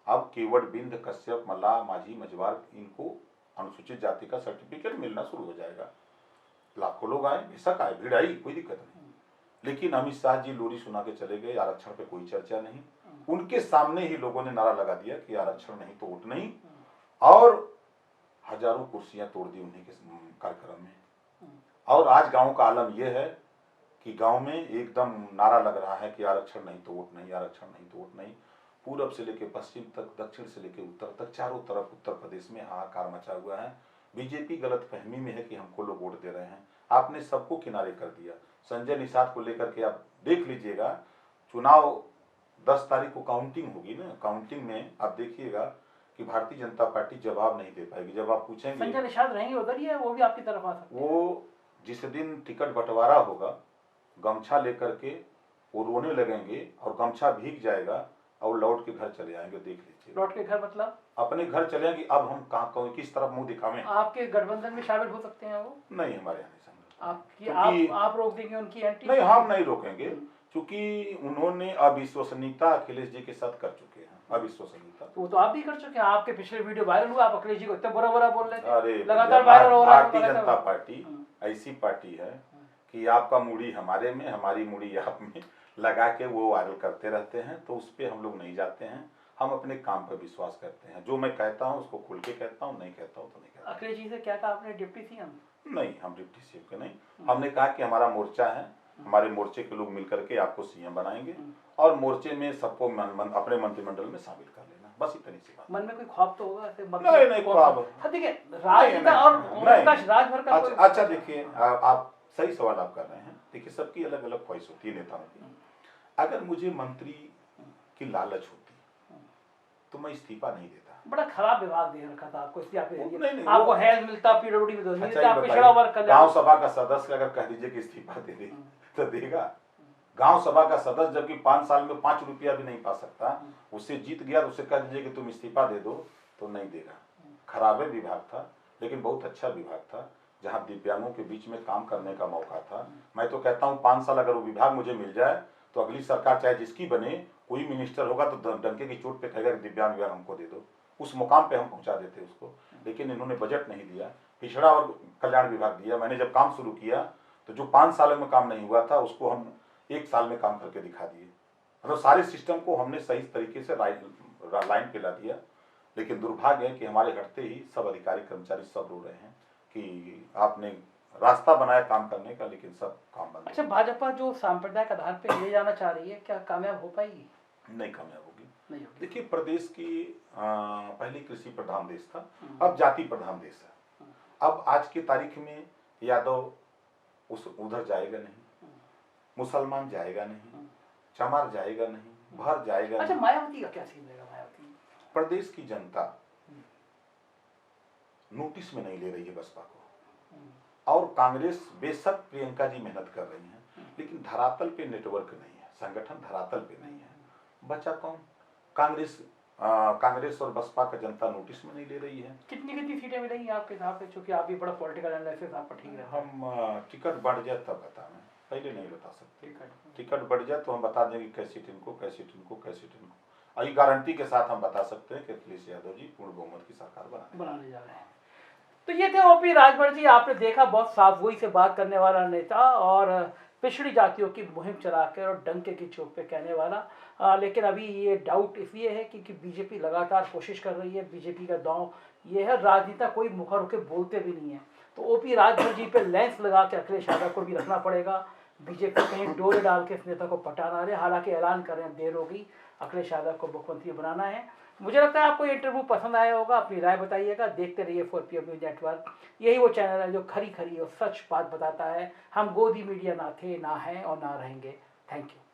अब केवट, बिंद, कश्यप, मल्लाह, माझी, मझवार, इनको अनुसूचित जाति का सर्टिफिकेट मिलना शुरू हो जाएगा। लाखों लोग आए, बेशक आए, भीड़ आई, कोई दिक्कत नहीं, लेकिन अमित शाह जी लोरी सुना के चले गए, आरक्षण पे कोई चर्चा नहीं। उनके सामने ही लोगों ने नारा लगा दिया कि आरक्षण नहीं तो वोट नहीं, और हजारों कुर्सियां तोड़ दी उन्हीं के कार्यक्रम में। और आज गांव का आलम यह है कि गांव में एकदम नारा लग रहा है कि आरक्षण नहीं तो वोट नहीं, आरक्षण नहीं तो वोट नहीं। पूरब से लेकर पश्चिम तक, दक्षिण से लेकर उत्तर तक, चारों तरफ उत्तर प्रदेश में हाहाकार मचा हुआ है। बीजेपी गलत फहमी में है कि हमको लोग वोट दे रहे हैं। आपने सबको किनारे कर दिया। संजय निषाद को लेकर के आप देख लीजिएगा, चुनाव 10 तारीख को काउंटिंग होगी ना, काउंटिंग में आप देखिएगा कि भारतीय जनता पार्टी जवाब नहीं दे पाएगी। जब आप पूछेंगे संजय निषाद रहेंगे उधर ही है, वो भी आपकी तरफ आ सकते हैं। वो जिस दिन टिकट बंटवारा होगा, गमछा लेकर के वो रोने लगेंगे और गमछा भीग जाएगा और लौट के घर चले आएंगे। देख लीजिए, लौट के घर मतलब अपने घर चले आएंगे। अब हम कहाँ किस तरफ मुंह दिखावें? आपके गठबंधन में शामिल हो सकते हैं वो? नहीं, हमारे यहाँ नहीं संभव। आपकी आप रोक देंगे उनकी एंट्री? नहीं, हम नहीं रोकेंगे, क्योंकि उन्होंने अविश्वसनीयता अखिलेश जी के साथ कर चुके हैं। अविश्वसनीयता वो तो आप भी कर चुके हैं, आपके पिछले वीडियो वायरल हुआ, आप अखिलेश जी को इतना बुरा बुरा बोल रहे थे। अरे लगातार वायरल हो रहा है। भारतीय जनता पार्टी ऐसी पार्टी है कि आपका मूड़ी हमारे में, हमारी मूड़ी आप में लगा के वो वायरल करते रहते हैं, तो उस पर हम लोग नहीं जाते हैं। हम अपने काम पर विश्वास करते हैं, जो मैं कहता हूँ उसको खुल के कहता हूँ, नहीं कहता हूँ तो नहीं कहता। अखिलेश जी से क्या कहा आपने, डिप्टी सीएम? नहीं, हम डिप्टी सीएम के नहीं, हमने कहा कि हमारा मोर्चा है, हमारे मोर्चे के लोग मिलकर के आपको सीएम बनाएंगे और मोर्चे में सबको अपने मंत्रिमंडल में शामिल कर लेना, बस इतनी सी बात। मन में कोई ख्वाब तो होगा ऐसे? नहीं ख्वाब, देखिए राजनेता और राजभर का। अच्छा देखिए, आप सही सवाल आप कर रहे हैं। देखिए, सबकी अलग अलग ख्वाहिश होती है नेताओं की। अगर मुझे मंत्री की लालच होती तो मैं इस्तीफा नहीं देता। बड़ा खराब विभाग दे रखा था आपको, इसलिए नहीं, आपको हेल्थ मिलता, पीडब्ल्यूडी में मिलता, अच्छा, पिछड़ा वर्ग कल्याण। गांव सभा का सदस्य अगर कह दीजिए कि इस्तीफा दे दे तो देगा? गांव सभा का सदस्य जबकि 5 साल में 5 रुपया भी नहीं पा सकता, उससे जीत गया तो उसे कह दीजिए कि तुम इस्तीफा दे दो तो नहीं देगा। खराब विभाग था, लेकिन बहुत अच्छा विभाग था, जहां दिव्यांगों के बीच में काम करने का मौका था। मैं तो कहता हूँ 5 साल अगर वो विभाग मुझे मिल जाए तो अगली सरकार चाहे जिसकी बने, कोई मिनिस्टर होगा तो डंके की चोट पे कहेगा कि दिव्यांग विभाग हमको दे दो, उस मुकाम पे हम पहुंचा देते उसको। लेकिन इन्होंने बजट नहीं दिया, पिछड़ा और कल्याण विभाग दिया। मैंने जब काम शुरू किया तो जो 5 साल में काम नहीं हुआ था उसको हम 1 साल में काम करके दिखा दिए। मतलब सारे सिस्टम को हमने सही तरीके से लाइन पे ला दिया। लेकिन दुर्भाग्य है कि हमारे हटते ही सब अधिकारी कर्मचारी सब रो रहे हैं कि आपने रास्ता बनाया काम करने का, लेकिन सब काम बंद। अच्छा, भाजपा जो सांप्रदायिक आधार पे ले जाना चाह रही है, क्या कामयाब हो पाएगी? नहीं कामयाब होगी। नहीं होगी। देखिए, प्रदेश की पहले कृषि प्रधान देश था, अब जाति प्रधान देश है। अब आज की तारीख में यादव उधर जाएगा नहीं, मुसलमान जाएगा नहीं, चमार जाएगा नहीं, भर जाएगा अच्छा, नहीं। मायावती का क्या सीन रहेगा? मायावती प्रदेश की जनता नोटिस में नहीं ले रही है बसपा को, और कांग्रेस बेशक प्रियंका जी मेहनत कर रही हैं, लेकिन धरातल पे नेटवर्क नहीं है, संगठन धरातल पे नहीं है। बचा कौन? कांग्रेस और बसपा का जनता नोटिस में नहीं ले रही है। कितनी सीटें मिलेंगी आपके हिसाब से, क्योंकि आप भी बड़ा पॉलिटिकल एनालिसिस आपका ठीक है? हम टिकट बढ़ जाए तब बताएं, पहले नहीं बता सकते। टिकट बढ़ जाए तो हम बता देंगे कैसी सीट इनको, कैसी सीट इनको, कैसी सीट इनको। गारंटी के साथ हम बता सकते हैं कि अखिलेश यादव जी पूर्ण बहुमत की सरकार बनाने जा रहे हैं। तो ये थे ओपी राजभर जी। आपने देखा, बहुत साफ गोई से बात करने वाला नेता और पिछड़ी जातियों की मुहिम चलाकर और डंके की चोट पे कहने वाला। लेकिन अभी ये डाउट इसलिए है क्योंकि बीजेपी लगातार कोशिश कर रही है। बीजेपी का दांव ये है, राजनेता कोई मुखर होकर बोलते भी नहीं है। तो ओपी राजभर जी पे लेंस लगा के अखिलेश यादव को भी रखना पड़ेगा। बीजेपी कहीं डोरे डाल के इस नेता को पटाना रहे, हालांकि ऐलान कर रहे हैं देर होगी, अखिलेश यादव को मुख्यमंत्री बनाना है। मुझे लगता है आपको ये इंटरव्यू पसंद आया होगा। अपनी राय बताइएगा। देखते रहिए 4PM न्यूज नेटवर्क। यही वो चैनल है जो खरी खरी और सच बात बताता है। हम गोदी मीडिया ना थे, ना हैं और ना रहेंगे। Thank you.